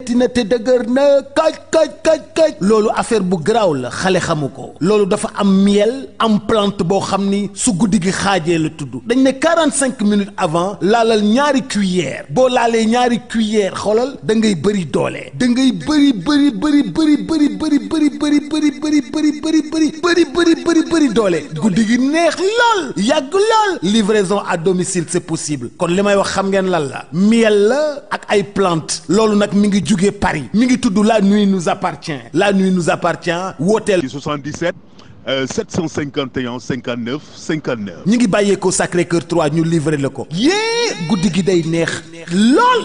tina te dëgër na kaj loolu affaire bu garaaw la xale xamu ko loolu dafa am miel am plante boo xam ni su guddi gi xaajee la tudd dañ ne 45 minutes avant laalal ñaari cuillère boo laalee ñaari cuillère xoolal da ngay bëri doole da ngay bëri doole guddi gi neex lool yàgg lool livraison à domicile c'est possible kon li may wax xam ngeen lan la miel la ak ay plante loolu nag mi ngi jugee Paris mi ngi tudd la nuit nous appartient la nuit nous appartient wooteel 77 751 59 59 ñi ngi bàyyeekoo Sacré-Cœur 3 ñu livré la ko yée guddi gi day neex lool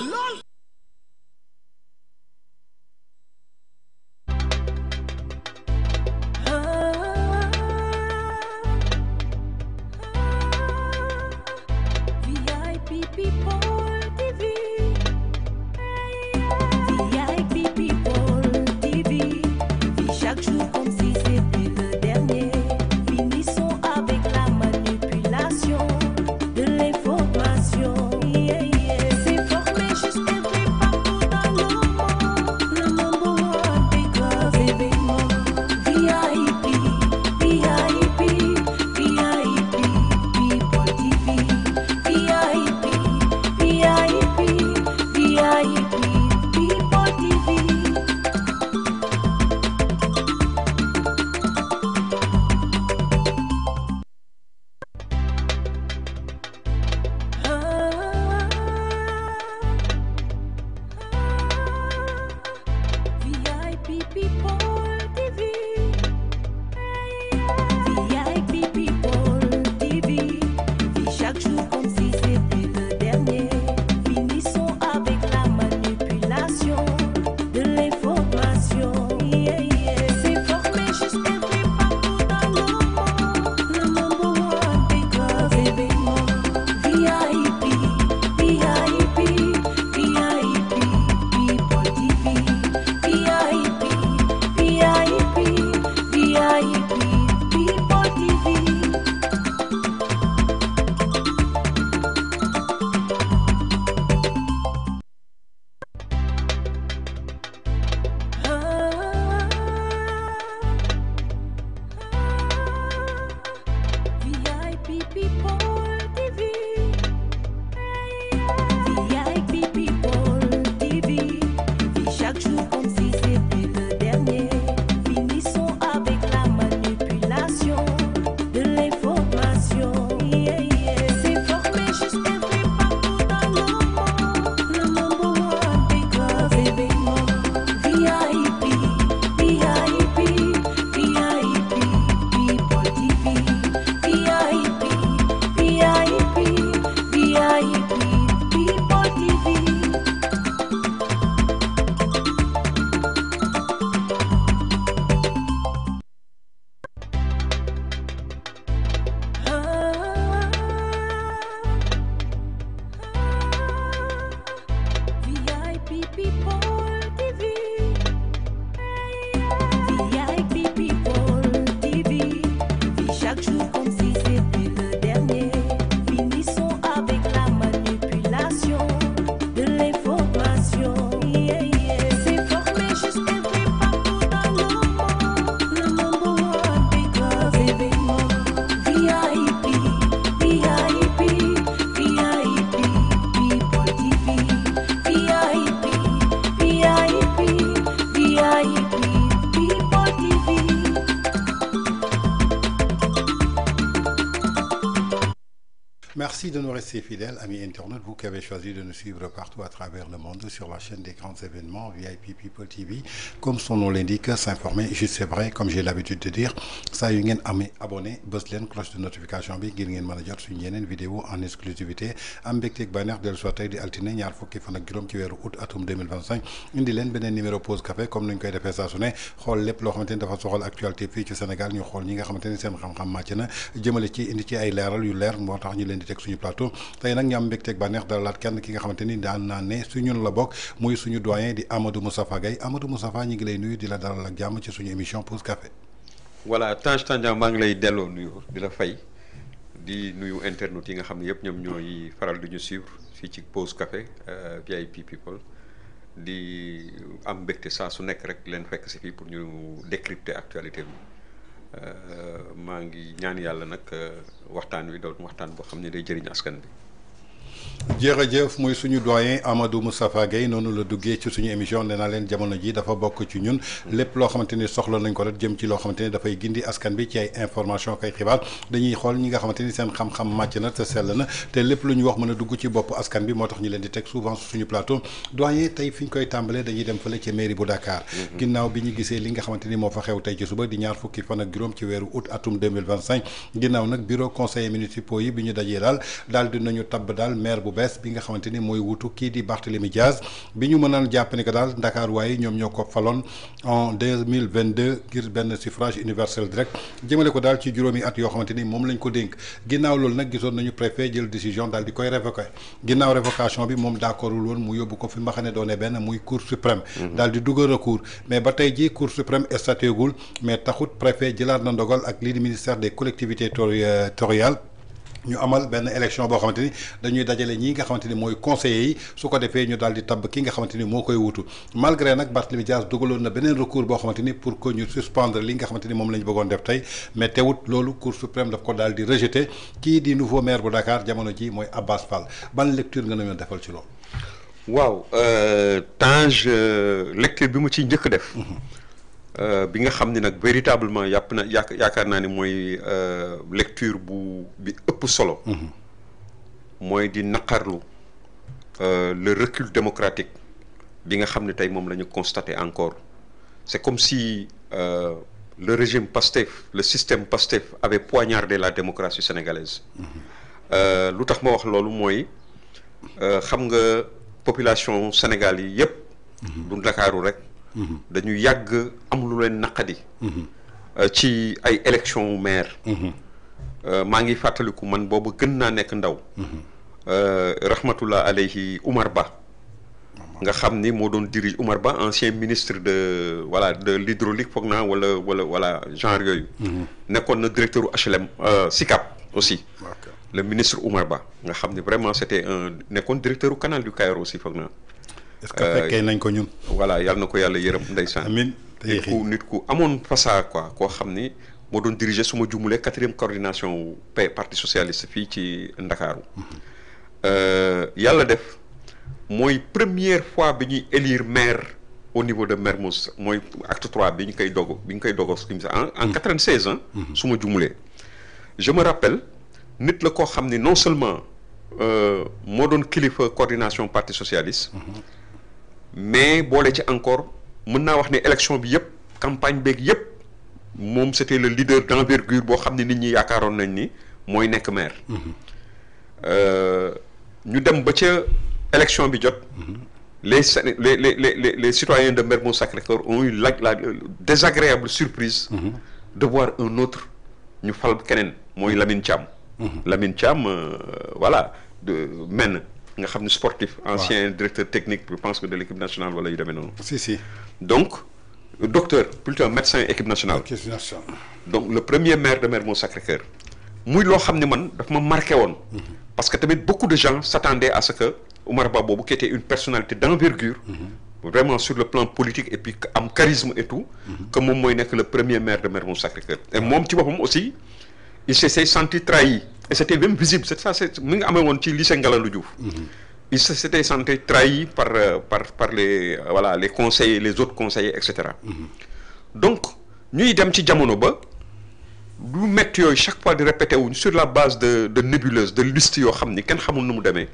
Merci de nous rester fidèles, amis internautes, vous qui avez choisi de nous suivre partout à travers le monde sur la chaîne des grands événements VIP People TV. Comme son nom l'indique, s'informer, juste c'est vrai, comme j'ai l'habitude de dire, ça y est, abonné, bës leen cloche de notification bi ngir ngeen mën a jot suñu yeneen vidéo en exclusivité am mbégteeg bànneex dellu soit tey di altine ñaar fukki fan ak juróom ci weeru août atum 2025 indi leen beneen numéro pause café comme nañ koy defee saa su ne xool lépp loo xamante ni dafa soxal actualité fii ci Sénégal ñu xool ñi nga xamante ni seen xam-xam màcc na jëmale ci indi ci ay leeral yu leer moo tax ñu leen di teg suñu plateau tey nag ñu am mbégteeg bànneex dalalaat kenn ki nga xamante ni daan naa ne su ñun la bokk muy suñu doyen di Amadou Moustapha Gaye Amadou Moustapha ñu ngi lay nuyu di la dalal ak jàmm ci suñu émission pause café. voilà Tange Tandian maa ngi lay delloo nuyu di la fay di nuyu internautes yi nga xam ne yëpp ñoom ñooy faral di ñu suivre fii ci pause café VIP People di am mbégte saa su nekk rek leen fekk si fii pour ñu décrypter actualité bi maa ngi ñaan yàlla nag waxtaan wi doon waxtaan boo xam ne day jëriñ askan bi. jërëjëf muy suñu doyen Amadou Moustapha Gueye noonu la duggee ci suñu émission nee naa leen jamono ji dafa bokk ci ñun lépp loo xamante ni soxla nañ ko rek jëm ci loo xamante ni dafay gindi askan bi ci ay information kay xibaar dañuy xool ñi nga xamante ni seen xam-xam màcc na te sell na te lépp lu ñu wax mën a dugg ci bopp askan bi moo tax ñu leen di teg souvent suñu plateau doyen tey fi ñu koy tàmbalee dañuy dem fële ci mairie bu Dakar ginnaaw bi ñu gisee li nga xamante ni moo fa xew tey ci suba di ñaar fukki fan ak juróom ci weeru août atum 2025 ginnaaw nag bureau conseillers municipaux yi bi ñu dajee daal dinañu tabb daal maire bu bees bi nga xamante ni mooy wutu kii di Barthélémy Diaz bi ñu mënaan jàpp ni que daal Dakar waaye ñoom ñoo ko faloon en 2022 ngir benn suffrage universel direct jëmale ko daal ci juróomi at yoo xamante ni moom lañ ko dénk ginnaaw loolu nag gisoon nañu préfet jël décision daal di koy révoquer ginnaaw révocation bi moom d'accordul woon mu yóbbu ko fi ma xam ne doone benn muy cour suprême daal di dugal recours mais ba tey ji cour suprême statué gul mais taxut préfet jëlaat na ndogal ak lii di ministère des collectivités territoriales ñu amal benn élection boo xamante ni dañuy dajale ñi nga xamante ni mooy conseillers yi su ko defee ñu daal di tabb ki nga xamante ni moo koy wutu malgré nag Barthélémy Dias dugaloon na beneen recours boo xamante ni pour que ñu suspendre li nga xamante ni moom la ñu bëggoon def tey mais teewut loolu cour suprême daf ko daal di rejeté kii di nouveau maire bu Dakar jamono ji mooy Abass Fall ban lecture nga nañoo defal ci loolu. waaw Tange lecture bi mu ciy njëkk def. bi nga xam ni nag véritablement yaakaar naa ni mooy lecture bi ëpp solo. mooy di naqarlu le recul démocratique bi nga xam ne tey moom la ñu constaté encore c'est comme si le régime Pastef le système Pastef avait poignardé la démocratie sénégalaise. lu tax ma wax loolu mooy xam nga population Sénégal yi yépp du Ndakaaru rek. dañu yàgg am lu leen naqadi. ci ay élection maire. maa ngi fàttaliku man boobu gën naa nekk ndaw. rahmatullah alayhi Oumar Ba. nga xam ni moo doon dirige Oumar Ba ancien ministre de l'hydraulique foog naa wala genre yooyu. nekkoon na directeur u HLM SICAP aussi. le ministre Oumar Ba nga xam ni vraiment c'était nekkoon directeur u canal du Caire aussi foog naa. est-ce que fekkee nañ ko ñun. voilà yàlla na ko yàlla yërëm ndeysaan. amiin nit ku amoon fasaa quoi koo xam ni moo doon diriger su ma jumulee 4e coordination wu parti socialiste fii ci Ndakaaru. yàlla def mooy première fois bi ñuy élire maire au niveau de Mermoz mooy acte 3 bi ñu koy dogo en 96 ans. su ma jumulee. je me rappelle nit la koo xam ni non seulement moo doon kilifa coordination parti socialiste. mais boole ci encore mën naa wax ne élection bi yëpp campagne beeg yëpp moom c'était le leader d'envergure boo xam ne nit ñi yaakaaroon nañ ni mooy nekk maire. ñu dem ba ca élection bi jot. les citoyens de Mermoz Sacré-Cœur ont eu la désagréable surprise. de voir un autre ñu fal keneen mooy Lamine Thiam. Lamine Thiam voilà de men. nga xam ne sportif ancien directeur technique je pense que de l'équipe nationale wala yu demee noonu. si. donc docteur plutôt médecin équipe nationale. donc le premier maire de Mermoz Sacré-Cœur. muy loo xam ne man daf ma marqué woon. parce que tamit beaucoup de gens s'attendaient à ce que Oumar Ba boobu qui était une personnalité d'envergure. vraiment sur le plan politique et puis am charisme et tout. que moom mooy nekk le premier maire de Mermoz Sacré-Cœur. et moom ci boppam aussi il s'est senti trahi. et c'était même visible c'est ça c'est mi nga amee woon ci lycée Ngalandou Diouf. il s'était senti trahi par les conseillers les autres conseillers et cetera. donc ñuy dem ci jamono ba lu métti yooyu chaque fois di répété wuñ sur la base de nébuleuse de liste yoo xam ni kenn xamul nu mu demee.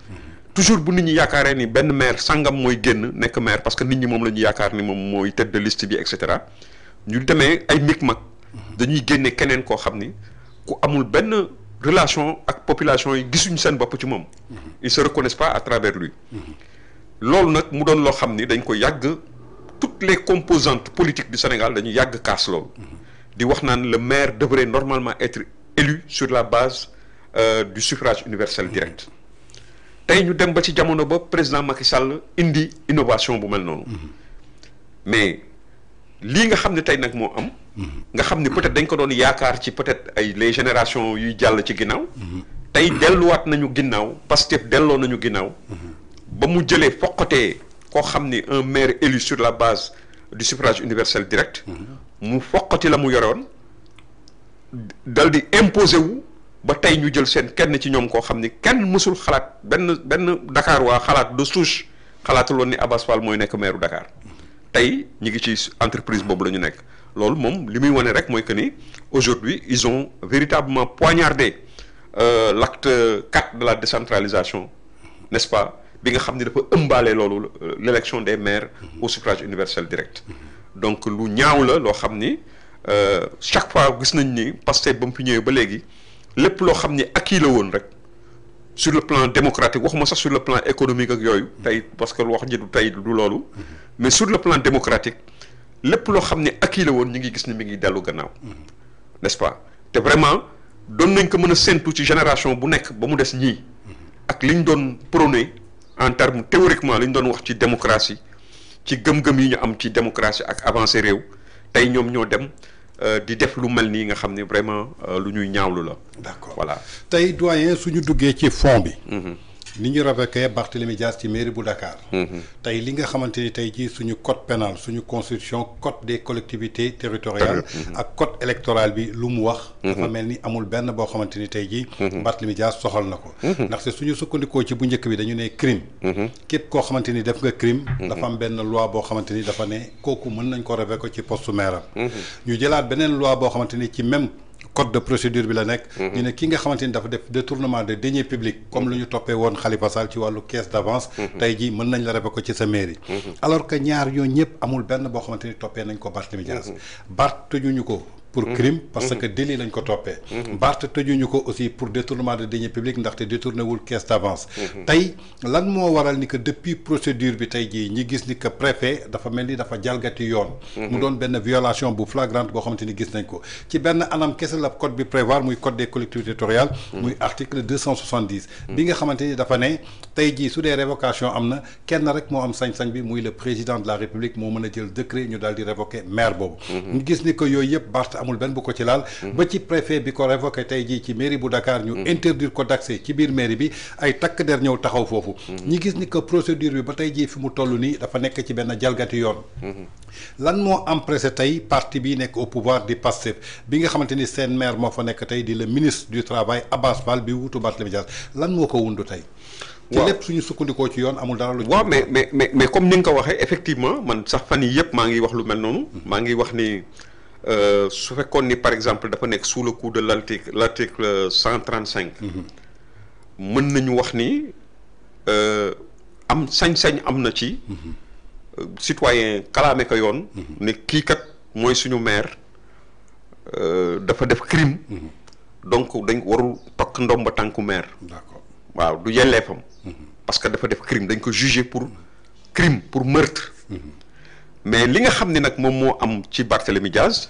toujours bu nit ñi yaakaaree ni benn maire sangam mooy génn nekk maire parce que nit ñi moom la ñu yaakaar ni moom mooy tête de liste bi et cetera ñu demee ay micmac dañuy génne keneen koo xam ni ku amul benn. relation ak population yi gisuñu seen bopp ci moom. ils se reconnaissent pas à travers lui. loolu nag mu doon loo xam ni dañ ko yàgg toutes les composantes politiques du Sénégal dañu yàgg kaas loolu. di wax naan le maire devrait normalement être élu sur la base du suffrage universel direct. tey ñu dem ba ci jamono ba président Macky Sall indi innovation bu mel noonu. mais lii nga xam ne tey nag moo am. nga xam ni peut-être dañ ko doon yaakaar ci peut-être ay les générations yuy jàll ci ginnaaw. tey delluwaat nañu ginnaaw Pastef delloo nañu ginnaaw. ba mu jëlee foqatee koo xam ni un maire élu sur la base du suffrage universel direct mu foqati la mu yoroon dal di imposer wu ba tey ñu jël seen kenn ci ñoom koo xam ni kenn mësul xalaat benn Dakar waa xalaat de souche xalaatul woon ni Abass Fall mooy nekk maire Dakar tey ñu ngi ci entreprise boobu la ñu nekk loolu moom li muy wane rek mooy que ni aujourd'hui ils ont véritablement poignardé l'acte 4 de la décentralisation n'est-ce pas bi nga xam ni dafa ëmbaale loolu l'élection des maires au suffrage universel direct donc lu ñaaw la loo xam ni chaque fois gis nañ ni Pastef ba mu fi ñëwee ba léegi lépp loo xam ni acquis la woon rek sur le plan démocratique waxuma sax sur le plan économique ak yooyu tey parce que wax ji du tey du loolu mais sur le plan démocratique lépp loo xam ni acquis la woon ñu ngi gis ni mi ngi dellu gannaaw n'est-ce pas te vraiment doon nañ ko mën a séntu ci génération bu nekk ba mu des ñii ak li ñu doon prôné en termes théoriquement li ñu doon wax ci démocratie ci gëm-gëm yi ñu am ci démocratie ak avancée réew tey ñoom ñoo dem di def lu mel nii nga xam ne vraiment lu ñuy ñaawlu la. d'accord voilà tey doyen suñu duggee ci fond bi. ni ñu révoqué Barthélémy Dias ci mairie bu Dakar. tey li nga xamante ni tey jii suñu code pénal suñu constitution code des collectivités territoriales. ak code électoral bi lu mu wax. dafa mel ni amul benn boo xamante ni tey jii. Barthélémy Dias soxal na ko. ndaxte suñu sukkandikoo ci bu njëkk bi dañu ne crime. képp koo xamante ni def nga crime. dafa am benn loi boo xamante ni dafa ne kooku mën nañ ko révoquer ci poste maire am. ñu jëlaat beneen loi boo xamante ni ci même. code de procédure bi la nekk. ñu ne ki nga xamante ni dafa def détournement de deniers publics. comme lu ñu toppee woon Khalifa Sall ci wàllu caisse d'avance. tey jii mën nañ la révoquer ko ci sa mairie. alors que ñaar yooyu ñëpp amul benn boo xamante ni toppee nañ ko Barthélémy Dias. Bart tëjuñu ko pour crime parce que délit lañ ko toppee. Bart tëjuñu ko aussi pour détournement de deniers publics ndaxte détourné wul caisse d'avance. tey lan moo waral ni que depuis procédure bi tey jii ñi gis ni que préfet dafa mel ni dafa jalgati yoon. mu doon benn violation bu flagrante boo xamante ni gis nañ ko ci benn anam kese la code bi prévoir muy code des collectivités territoriales. muy article 270. bi nga xamante ni dafa ne tey jii su dee révocation am na kenn rek moo am sañ-sañ bi muy le président de la république moo mën a jël décret ñu daal di révoquer maire boobu. ñu gis ni que yooyu yëpp Bart amul benn bu ko ci laal. ba ci préfet bi ko révoqué tey jii ci mairie bu Dakar ñu interdire ko d'accès ci biir mairie bi ay takk der ñëw taxaw foofu. ñi gis ni que procédure bi ba tey jii fi mu toll nii dafa nekk ci benn jalgati yoon. lan moo empressé tey parti bi nekk au pouvoir di Pastef bi nga xamante ni seen maire moo fa nekk tey di le ministre du travail Abass Fall bi wutu Barthélémy Dias lan moo ko wundu tey. ci lépp suñu sukkandikoo ci yoon amul dara lu. waaw mais comme ni nga ko waxee effectivement man sax fan yii yëpp maa ngi wax lu mel noonu. maa ngi wax ni su fekkoon ni par exemple dafa nekk sous le coup de l'article 135. mën nañu wax ni am sañ-sañ am na ci. citoyen kalaame ko yoon. ne kii kat mooy suñu maire dafa def crime. donc dañ warul tokk ndomba tànku maire. d'accord waaw du yelleefam. parce que dafa def crime dañ ko juger pour crime pour meurtre. mais li nga xam ne nag moom moo am ci Barthélémy Dias.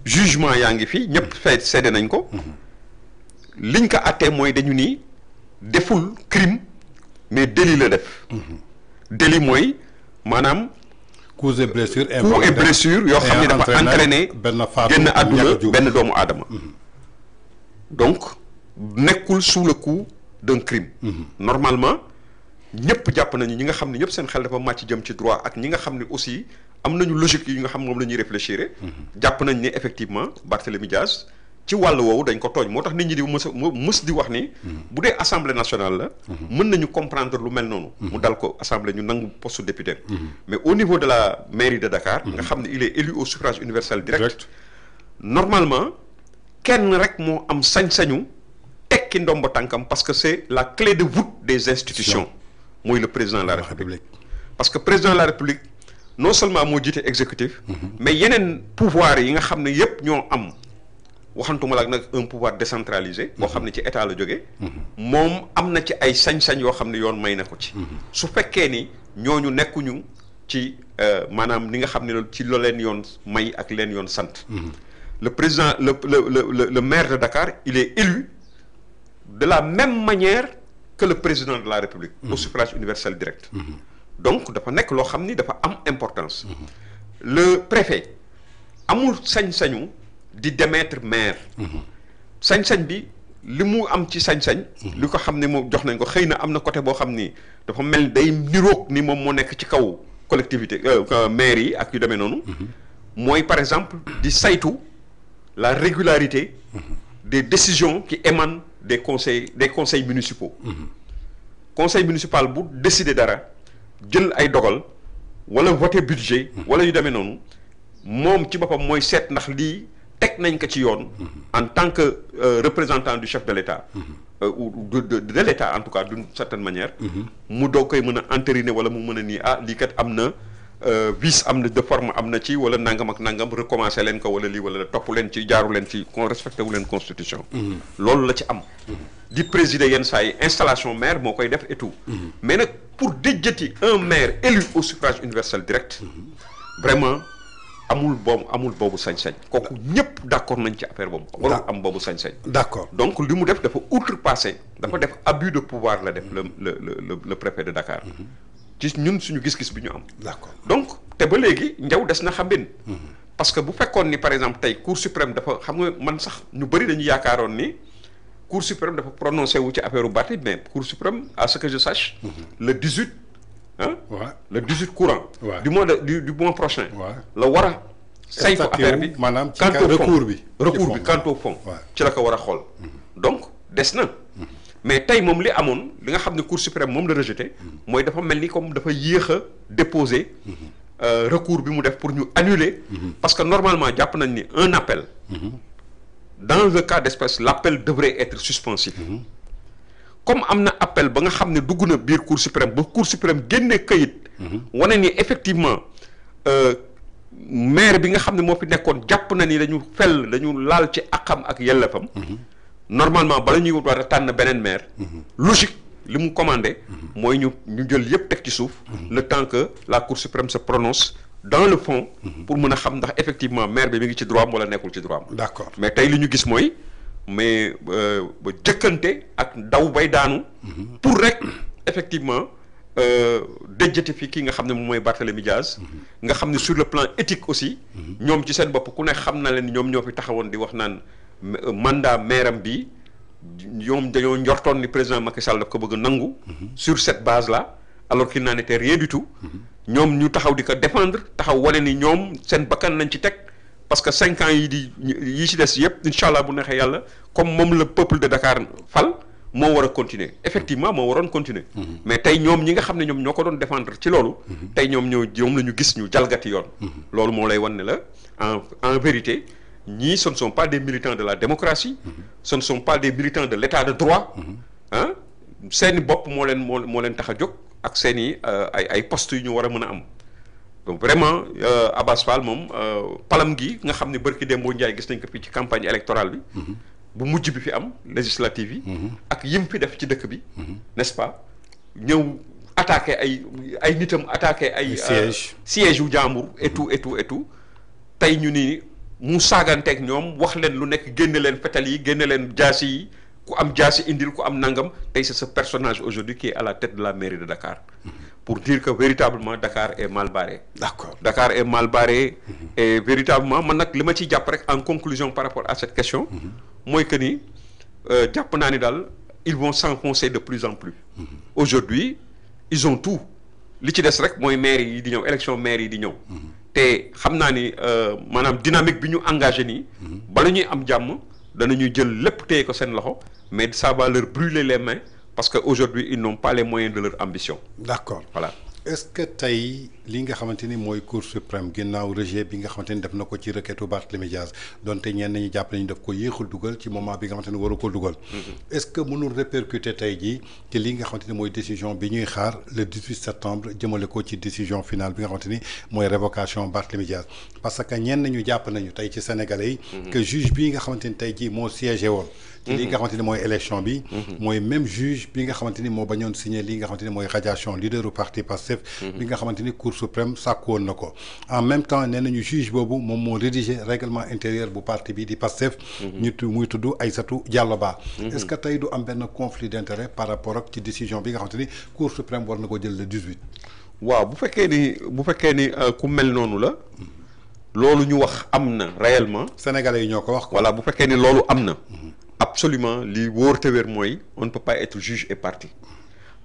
jugement yaa ngi fi ñëpp fay seede nañ ko. liñ ko àttee mooy dañu ni deful crime mais délit la def. délit mooy maanaam. coups et blessures yoo xam ne dafa entraîné génn àdduna benn doomu aadama. donc nekkul sous le coup d'un crime. normalement ñëpp jàpp nañu ñi nga xam ne ñëpp seen xel dafa màcc jëm ci droit ak ñi nga xam ne aussi am nañu logique yi nga xam moom la ñuy réfléchir. jàpp nañ ne effectivement Barthélémy Dias ci wàll woowu dañ ko tooñ moo tax nit ñi di mës di wax ni. bu dee assemblée nationale la. mën nañu comprendre lu mel noonu. mu dal ko assemblée ñu nangu poste député. mais au niveau de la mairie de Dakar. nga xam ne il est élu au suffrage universel direct. normalement kenn rek moo am sañ-sañu tekki ndombo tànkam parce que c'est la clé de voûte des institutions. mooy le président de la République. parce que président de la République non seulement moo jiite exécutif. mais yeneen pouvoir yi nga xam ne yépp ñoo am. waxantuma la nag un pouvoir décentralisé. boo xam ne ci état la jógee. moom am na ci ay sañ-sañ yoo xam ne yoon may na ko ci. su fekkee ni ñooñu nekkuñu ci maanaam ni nga xam ne ci lo leen yoon may ak leen yoon sant. le président le maire de Dakar il est élu de la même manière que le président de la République. au suffrage universel direct. donc dafa nekk loo xam ni dafa am importance. le préfet amul sañ-sañu. di démettre maire. sañ-sañ bi li mu am ci sañ-sañ. li ko xam ne moom jox nañ ko xëy na am na côté boo xam ni dafa mel day niroog ni moom moo nekk ci kaw collectivité maire yi ak yu demee noonu. mooy par exemple di saytu la régularité des décisions qui émanent des conseils municipaux. conseil municipal bu décider dara jël ay dogal wala voter budget. wala yu demee noonu moom ci boppam mooy seet ndax lii teg nañ ko ci yoon. en tant que représentant du chef de l'État. ou de l'État en tout cas d'une certaine manière. mu doog koy mën a entériner wala mu mën a nii lii kat am na vice am na de forme am na ci wala nangam ak nangam recommencer leen ko wala lii wala topp leen ci jaaru leen ci respecté wu leen constitution. loolu la ci am. di présider yenn saa yi installation maire moo koy def et tout. mais nag pour déjjati un maire élu au suffrage universel direct. vraiment amul boobu sañ-sañ. kooku ñëpp d'accord nañ ci affaire boobu. warul am boobu sañ-sañ. d'accord donc li mu def dafa outrepassé. dafa def abus de pouvoir la def le préfet de Dakar. ci ñun suñu gis-gis bi ñu am. d'accord donc te ba léegi njaw des na xambin. parce que bu fekkoon ni par exemple tey cour suprême dafa xam nga man sax ñu bëri dañu yaakaaroon ni cour suprême dafa prononcé wu ci affaire Barthélémy mais cour suprême à ce que je sache. le 18. le 18 courant. du mois prochain. la war a saytu affaire bi maanaam ci recours bi. quant au fond. ci la ko war a xool. donc des na. mais tey moom li amoon li nga xam ne cour suprême moom la rejeté. mooy dafa mel ni comme dafa yéex a déposer. recours bi mu def pour ñu annuler. parce que normalement jàpp nañ ni un appel. dans le cas d'espèce l'appel devrait être suspensif. comme am na appel ba nga xam ne dugg na biir cour suprême ba cour suprême génne këyit. wane ni effectivement maire bi nga xam ne moo fi nekkoon jàpp na ni dañu laal ci àqam ak yellefam. normalement bala ñuy war a tànn beneen maire. logique li mu commandé. mooy ñu jël yépp teg ci suuf. le temps que la cour suprême se prononce dans le fond. pour mën a xam ndax effectivement maire bi mi ngi ci droit am wala nekkul ci droit am. d'accord mais tey li ñu gis mooy mais ba jëkkante ak daw bay daanu. pour rek effectivement déjjati fi ki nga xam ne moom mooy Barthélémy Diaz. nga xam ne sur le plan éthique aussi. ñoom ci seen bopp ku ne xam na leen ñoom ñoo fi taxawoon di wax naan. mandat maire am bi ñoom dañoo njortoon ni président Macky Sall daf ko bëgg nangu. sur cette base là alors qu'il n'en était rien du tout. ñoom ñu taxaw di ko défendre taxaw wane ni ñoom seen bakkan lañ ci teg parce que 5 ans yi ci des yëpp incha allah bu neexee yàlla comme moom le peuple de Dakar fal moo war a continuer effectivement moo waroon continuer. mais tey ñoom ñi nga xam ne ñoom ñoo ko doon défendre ci loolu. tey ñoom la ñu gis ñu jalgati yoon. loolu moo lay wan ne la en vérité. ñii ce ne sont pas des militants de la démocratie. ce ne sont pas des militants de l'état de droit. seeni bopp moo leen tax a jóg ak seeni ay postes yu ñu war a mën a am. donc vraiment Abass Fall moom palam gi nga xam ne barki Dembo Ndiaye gis nañ ko fii ci campagne électorale bi. bu mujj bi fi am législative yi. ak yim fi def ci dëkk bi. n'est-ce pas ñëw attaqué ay nitam attaqué ay. siège yu jàmbur et tout tey ñu ni. mu saaganteeg ñoom wax leen lu nekk génne leen fetal yi génne leen jaasi yi ku am jaasi indil ku am nangam tey c'est ce personnage aujourd'hui qui est à la tête de la mairie de Dakar pour dire que véritablement Dakar est mal barré. D'accord. Dakar est mal barré et véritablement man nag li ma ciy jàpp rek en conclusion par rapport à cette question mooy que ni jàpp naa ni daal ils vont s'enfoncer de plus en plus. Aujourd'hui ils ont tout li ci des rek mooy maire yi di ñëw élection maire yi di ñëw. te xam naa ni maanaam dynamique bi ñu engagé nii. bala ñuy am jàmm danañuy jël lépp téye ko seen loxo mais ça va leur brûler les mains parce que aujourd'hui ils n'ont pas les moyens de leur ambition. D'accord. Voilà. Est-ce que tey li nga xamante ni mooy Cour suprême ginnaaw rejet bi nga xamante ni def na ko ci requête Barthélémy Diaz donte ñenn ñi jàpp nañu daf ko yéexul dugal ci moment bi nga xamante ni waru ko dugal. Est-ce que mënul répercuter tey jii ci li nga xamante ni mooy décision bi ñuy xaar le 18 septembre jëmale ko ci décision finale bi nga xamante ni mooy révocation Barthélémy Diaz parce que ñenn ñu jàpp nañu tey ci Sénégalais yi. que juge bii nga xamante ni tey jii moo siégé woon. ci li nga xamante ni mooy élection bi. mooy même juge bi nga xamante ni moo bañoon signé li nga xamante ni mooy radiation leaderu parti Pastef bi nga xamante ni Cour suprême sàkku woon na ko en même temps nee nañu juge boobu moom moo rédigé règlement intérieur bu parti bi di Pastef muy tudd Aïssatou Diallo Ba. Est-ce que tey du am benn conflit d'intérêt par rapport ak ci décision bi nga xamante ni Cour suprême war na ko jël le 18. waaw bu fekkee ni ku mel noonu la loolu ñu wax am na réellement. Sénégalais yi ñoo ko wax. voilà bu fekkee ni loolu am na. absolument li wóor te wér mooy on ne peut pas être juge et partie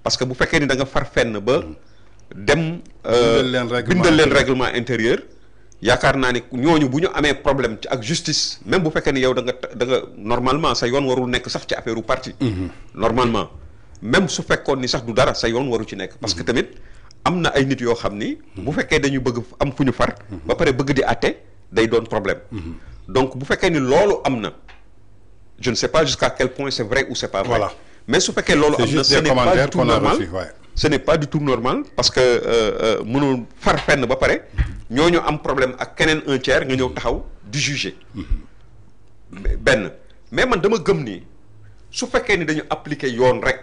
parce que bu fekkee ni da nga far fenn ba dem bindal leen règlement intérieur yaakaar naa ni ñooñu bu ñu amee problème ci ak justice même bu fekkee ni yow da nga normalement sa yoon warul nekk sax ci affaire u parti normalement même su fekkoon ni sax du dara sa yoon waru ci nekk parce que tamit am na ay nit yoo xam ni bu fekkee dañu bëgg am fu ñu far ba pare bëgg di àtte day doon problème donc bu fekkee ni loolu am na je ne sais pas jusqu'à quel point c'est vrai ou c'est pas vrai mais su fekkee loolu am na ce n'est pas du tout normal ce n'est pas du tout normal parce que mënul far fenn ba pare ñooñu am problème ak keneen un tiers nga ñëw taxaw di juger benn mais man dama gëm ni su fekkee ni dañu appliquer yoon rek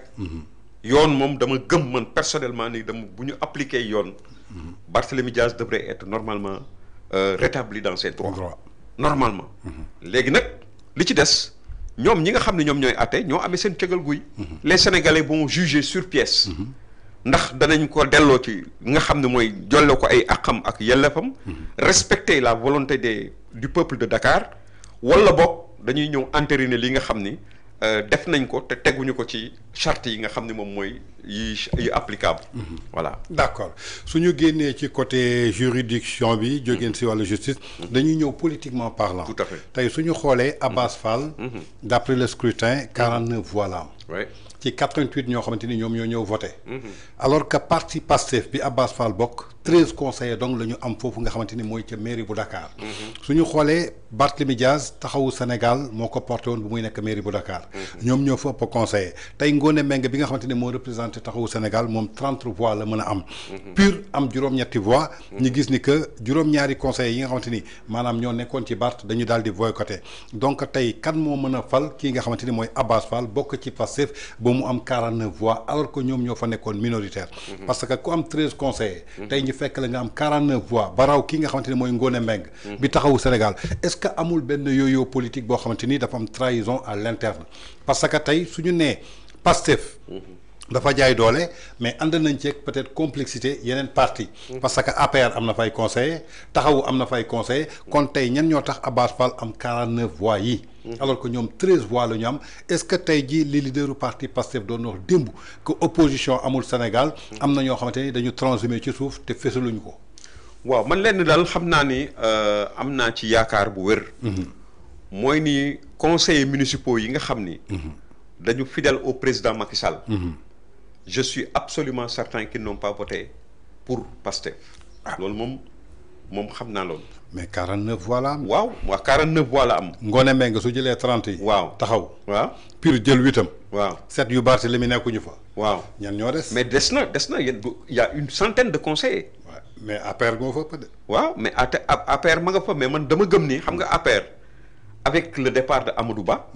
yoon moom dama gëm man personnellement ni dama bu ñu appliquer yoon Barthélémy Diaz devrait être normalement rétabli dans ses droits normalement léegi nag li ci des ñoom ñi nga xam ne ñoom ñooy àtte ñoo amee seen cëgal guy les Sénégalais vont juger sur pièce ndax danañ ko delloo ci nga xam ne mooy jolle ko ay àqam ak yelleefam respecter la volonté du peuple de Dakar wala boog dañuy ñëw entériner li nga xam ni def nañ ko te teguñu ko ci charte yi nga xam ne moom mooy yi applicable voilà d'accord su ñu génnee ci côté juridiction bi jógeen si wàllu justice dañuy ñëw politiquement parlant tout à fait tey suñu xoolee Abass Fall d'après le scrutin 49 voix la am ci 88 ñoo xamante ni ñoom ñoo ñëw voté alors que parti Pastef bi Abass Fall bokk 13 conseillers donc la ñu am foofu nga xamante ni mooy ca mairie bu Dakar suñu xoolee Barthélémy Diaz taxawu Sénégal moo ko porté woon bu muy nekk mairie bu Dakar ñoom ñoo fa ëpp conseiller tey Ngoné Mbengue bi nga xamante ni moo représenté taxawu Sénégal moom 30 voix la mën a am pur am juróom-ñetti voix ñu gis ni que juróom-ñaari conseillers yi nga xamante ni maanaam ñoo nekkoon ci Bart dañu daal di boycotté donc tey kan moo mën a fal kii nga xamante ni mooy Abass Fall bokk ci Pastef ba mu am 49 voix alors que ñoom ñoo fa nekkoon minoritaire parce que ku am 13 conseillers tey ñu fekk la nga am 49 voix ba raw kii nga xamante ni mooy Ngoné Mbengue bi taxawu Sénégal est-ce que amul benn yooyu politique boo xamante ni dafa am trahison à l'interne parce que tey suñu nee Pastef dafa jaay doole mais ànd nañ ci peut-être complexité yeneen parti parce que APR am na fay conseiller taxawu am na fay conseiller kon tey ñan ñoo tax Abass Fall am 49 voix yi alors que ñoom 13 voix la ñu am est-ce que tey jii li leaderu parti Pastef doon wax démb que opposition amul Sénégal am na ñoo xamante ni dañu transhumé ci suuf te fesaluñu ko waaw man lenn daal xam naa ni am naa ci yaakaar bu wér mooy ni conseillers municipaux yi nga xam ni dañu fidèle au président Macky Sall je suis absolument certain qu'ils n'ont pas voté pour Pastef loolu moom xam naa loolu mais 49 voix la am waaw 49 voix la am Ngoné Mbengue su jëlee 30 yi waaw taxaw waaw pur jël 8am waaw 7 yu Barthélémy nekkuñu fa waaw ñan ñoo des mais des na yéen il y a une centaine de conseillers mais APR moo fa ëpp de waaw mais APR ma nga fa mais man dama gëm ni xam nga APR avec le départ de Amadou Ba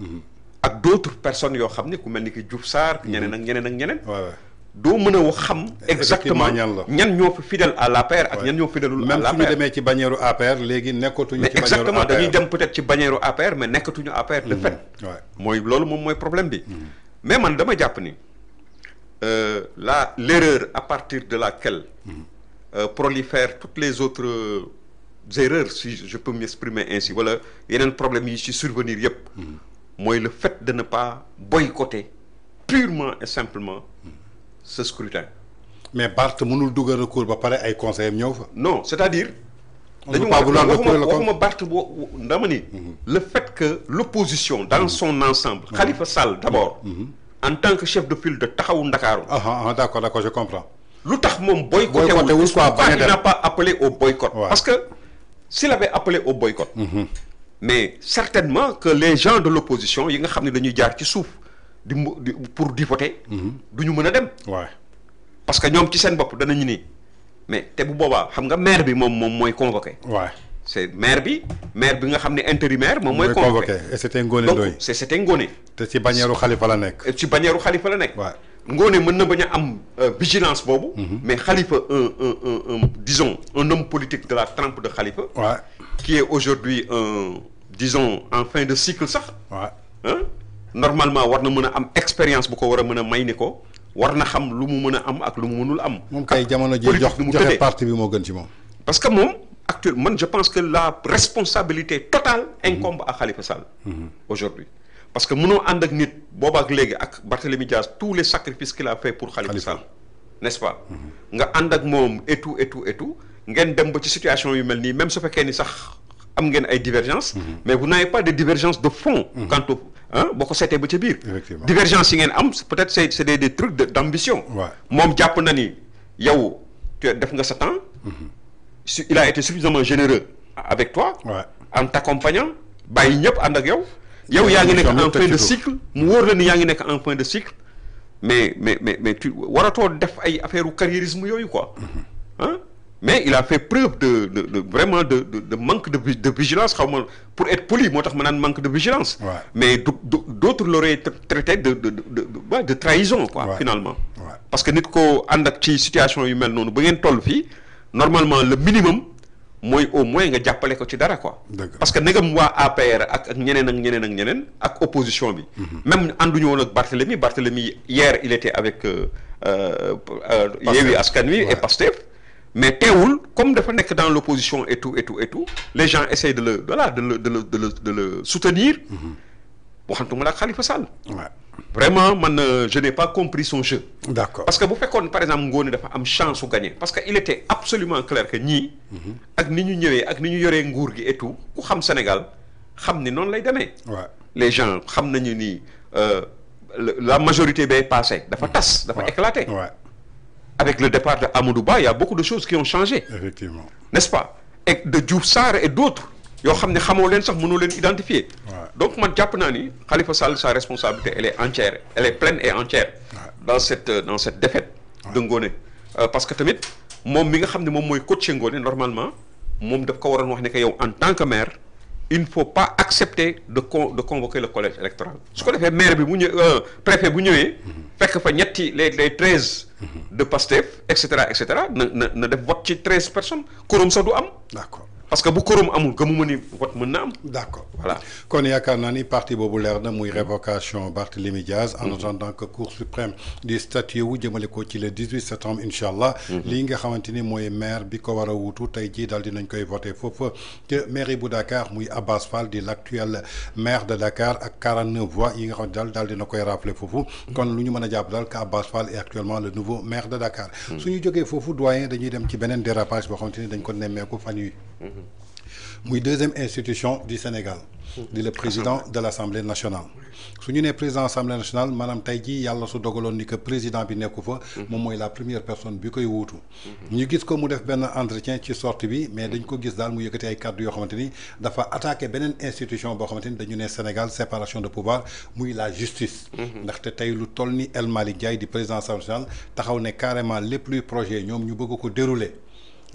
ak d'autres personnes yoo xam ne ku mel ni ki Diouf Sarr ñeneen ak ñeneen ak ñeneen doo mën a wax xam exactement ñan ñoo fi fidèle à l'APR ak ñan ñoo fidèlul à l'APR même suñu demee ci bannière APR léegi nekkatuñu ci bannière exactement dañuy dem peut-être ci bannière APR mais nekkatuñu APR de fait mooy loolu moom mooy problème bi mais man dama jàpp ni l'erreur à partir de laquelle prolifèrent toutes les autres erreurs si je peux m'exprimer ainsi wala yeneen problèmes yi ci survenir yépp mooy le fait de ne pas boycotter purement et simplement ce scrutin. mais Barth mënul dugal recours ba pare ay conseillers ñëw fa. non c'est-à-dire. dañu waxuma Barth boo dama ni. le fait que l'opposition dans son ensemble. Khalifa Sall d'abord. en tant que chef de file de Taxawu Ndakaaru. d'accord je comprends. lu tax moom boycotté wul il n'a pas appelé au boycott. parce que s'il avait appelé au boycott. mais certainement que les gens de l'opposition yi nga xam ne dañuy jaar ci suuf pour di voter du ñu mën a dem parce que ñoom ci seen bopp danañu ni mais te bu boobaa xam nga maire bi moom mooy convoqué c'est maire bi nga xam ne intérimaire moom mooy convoqué et c'était Ngoné Ndoye donc c'était Ngoné te ci bannière Khalifa la nekk Ngoné mën na bañ a am vigilance boobu mais Khalifa disons un homme politique de la trempe de Khalifa qui est aujourd'hui disons en fin de cycle sax normalement war na mën a am expérience bu ko war a mën a may ni ko war na xam lu mu mën a am ak lu mu mënul am moom kay jamono ji joxe parti bi moo gën ci moom parce que moom actuellement man je pense que la responsabilité totale incombe à Khalifa Sall aujourd'hui parce que mënoo ànd ak nit boobaak léegi ak Barthélémy Dias tous les sacrifices qu'il a fait pour Khalifa Sall n'est-ce pas nga ànd ak moom et tout ngeen dem ba ci situation yu mel nii même su fekkee ni sax am ngeen ay divergences mais vous n'avez pas de divergence de fond quant au boo ko seetee ba ca biir divergence yi ngeen am peut-être c'est des trucs d'ambition moom jàpp na ni yow def nga sa temps il a été suffisamment généreux avec toi en t'accompagnant bàyyi ñëpp ànd ak yow yaa ngi nekk en fin de cycle mu wóor la ni yaa ngi nekk en fin de cycle mais tu waratoo def ay affaire u carriérisme yooyu quoi mais il a fait preuve de vraiment de manque de vigilance xaw ma pour être poli moo tax ma naan manque de vigilance mais d'autres l'auraient traité de trahison quoi finalement parce que nit ko ànd ak ci situation yu mel noonu ba ngeen toll fii normalement le minimum mooy au moins nga jàppale ko ci dara quoi parce que negam waa APR ak ñeneen ak opposition bi même ànduñu woon ak Barthélémy hier il était avec Yewwi Askan Wi et Pastef mais teewul comme dafa nekk dans l'opposition et tout les gens essayent de le soutenir waxantuma la ak Khalifa Sall vraiment man je n'ai pas compris son jeu d'accord parce que bu fekkoon par exemple Ngoné dafa am chance su gagner parce que il était absolument clair que ñii ak ni ñu ñëwee ak ni ñu yoree nguur gi et tout ku xam Sénégal xam ni noonu lay demee les gens xam nañu ni la majorité bay passé dafa tas dafa éclaté avec le départ de Amadou Ba il y a beaucoup de choses qui ont changé effectivement n'est-ce pas et de Diouf Sarr et d'autres yoo xam ne xamoo leen sax mënoo leen identifier donc man jàpp naa ni Khalifa Sall sa responsabilité elle est entière elle est pleine et entière dans cette défaite de Ngoné parce que tamit moom mi nga xam ne moom mooy coacher Ngoné normalement moom daf ko waroon wax ne que yow en tant que maire il ne faut pas accepter de convoquer le collège électoral su ko defee maire bi bu préfet bu ñëwee fekk fa ñetti les 13 de Pastef et cetera na def vote ci 13 personnes quorum sax du am d'accord parce que bu quorum amul gëmuma ni vote mën na am. d'accord voilà kon yaakaar naa ni parti boobu leer na muy révocation Barthélémy Dias en attendant que Cour suprême di statuer wu jëmale ko ci le 18 septembre incha allah. lii nga xamante ni mooy maire bi ko war a wuutu tey jii daal dinañ koy voté foofu te mairie bu Dakar muy Abass Fall di l'actuel maire de Dakar ak 49 voix yi nga xam daal dina koy rappelé foofu. kon lu ñu mën a jàpp daal que Abass Fall est actuellement le nouveau maire de Dakar. suñu jógee foofu doyen dañuy dem ci beneen dérapage boo xamante ni dañ ko nemmeeku fan yii. muy deuxième institution du Sénégal di le président de l'Assemblée nationale su ñu nee président Assemblée nationale maanaam tey jii yàlla su dogaloon ni que président bi nekku fa moom mooy la première personne bi koy wuutu ñu gis ko mu def benn entretien ci sortie bi mais dañ ko gis daal mu yëkkati ay kàddu yoo xamante ni dafa attaqué beneen institution boo xamante ni dañu ne Sénégal séparation de pouvoir muy la justice ndaxte tey lu toll ni El Malick Ndiaye di président Assemblée nationale taxaw ne carrément lépp luy projet ñoom ñu bëgg ko dérouler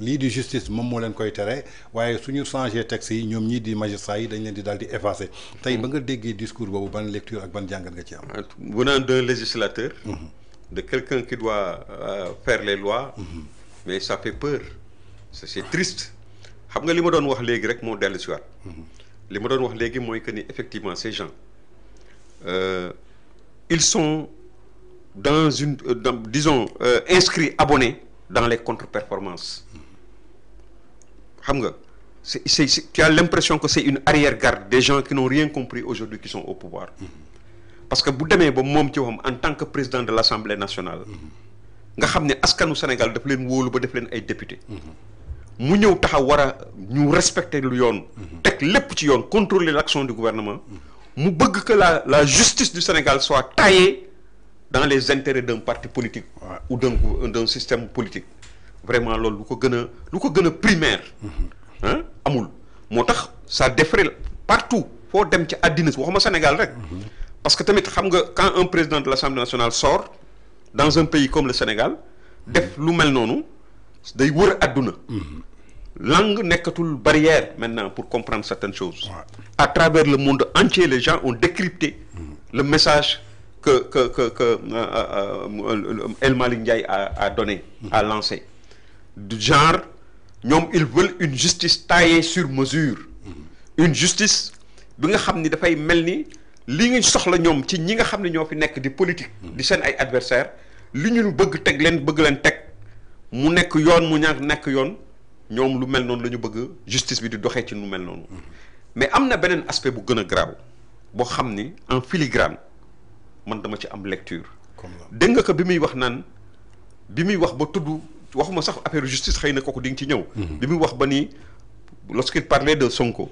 lii di justice moom moo leen koy tere waaye suñu changé texte yi ñoom ñii di magistrat yi dañ leen di daal di effacer tey ba nga déggee discours boobu ban lecture ak ban jàngat nga ci am. venant d'un législateur de quelqu'un qui doit faire les lois mais ça fait peur c'est triste xam nga li ma doon wax léegi rek moo dellu si waat li ma doon wax léegi mooy que ni effectivement ces gens ils sont dans une disons inscrits abonnés dans les contre-performances xam nga c'est tu as l'impression que c'est une arrière-garde des gens qui n'ont rien compris aujourd'hui qui sont au pouvoir parce que bu demee ba moom ci waxam en tant que président de l'Assemblée nationale nga xam ne askanu Sénégal daf leen wóolu ba def leen ay député mu ñëw taxaw war a ñu respecter lu yoon teg lépp ci yoon contrôler l'action du gouvernement mu bëgg que la justice du Sénégal soit taillée dans les intérêts d'un parti politique ou d'un système politique vraiment loolu lu ko gën a primaire amul moo tax ça défraie partout foo dem ci àddina si waxuma Sénégal rek parce que tamit xam nga quand un président de l'Assemblée nationale sort dans un pays comme le Sénégal def lu mel noonu day wër àdduna langue nekkatul barrière maintenant pour comprendre certaines choses à travers le monde entier les gens ont décrypté le message que El Malick Ndiaye a donné a lancé du genre ñoom ils veulent une justice taillée sur mesure une justice bi nga xam ni dafay mel ni li nga soxla ñoom ci ñi nga xam ne ñoo fi nekk di politique di seen ay adversaires li ñu bëgg bëgg leen teg mu nekk yoon mu ñàkk nekk yoon ñoom lu mel noonu la ñu bëgg justice bi di doxee ci lu mel noonu mais am na beneen aspect bu gën a grave boo xam ni en filigrane man dama ci am lecture. comme là dégg nga ko bi muy wax naan bi muy wax ba tudd waxuma sax affaire justice xëy na kooku di nga ci ñëw. bi muy wax ba ni lorsqu'il parlait de Sonko.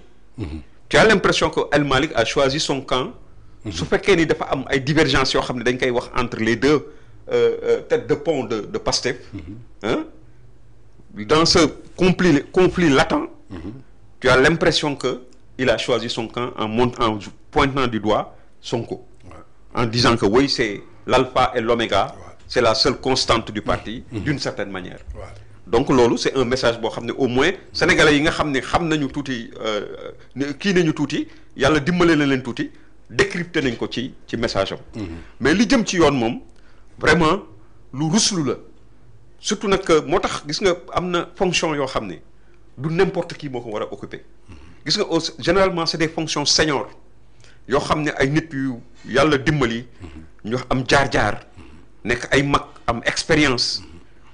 tu as l'impression que El Malick a choisi son camp. su fekkee ni dafa am ay divergences yoo xam ne dañ koy wax entre les deux têtes de pont de Pastef. Hein? Dans ce conflit latent. Tu as l'impression que il a choisi son camp en pointant du doigt Sonko. En disant que oui, c'est l'alpha et l'oméga, c'est la seule constante du parti, d'une certaine manière. Donc loolu c'est un message boo xam ne au moins sénégalais yi nga xam ne xam nañu tuuti kii nañu tuuti yàlla dimbale na leen tuuti décrypté nañ ko ci message am. Mais li jëm ci yoon moom vraiment lu ruslu la surtout nag moo tax gis nga am na fonction yoo xam ne du n'importe qui moo ko war a occuper. gis nga généralement c'est des fonctions seniors yoo xam ne ay nit yu yàlla dimbali ñu am jaar-jaar nekk ay mag am expérience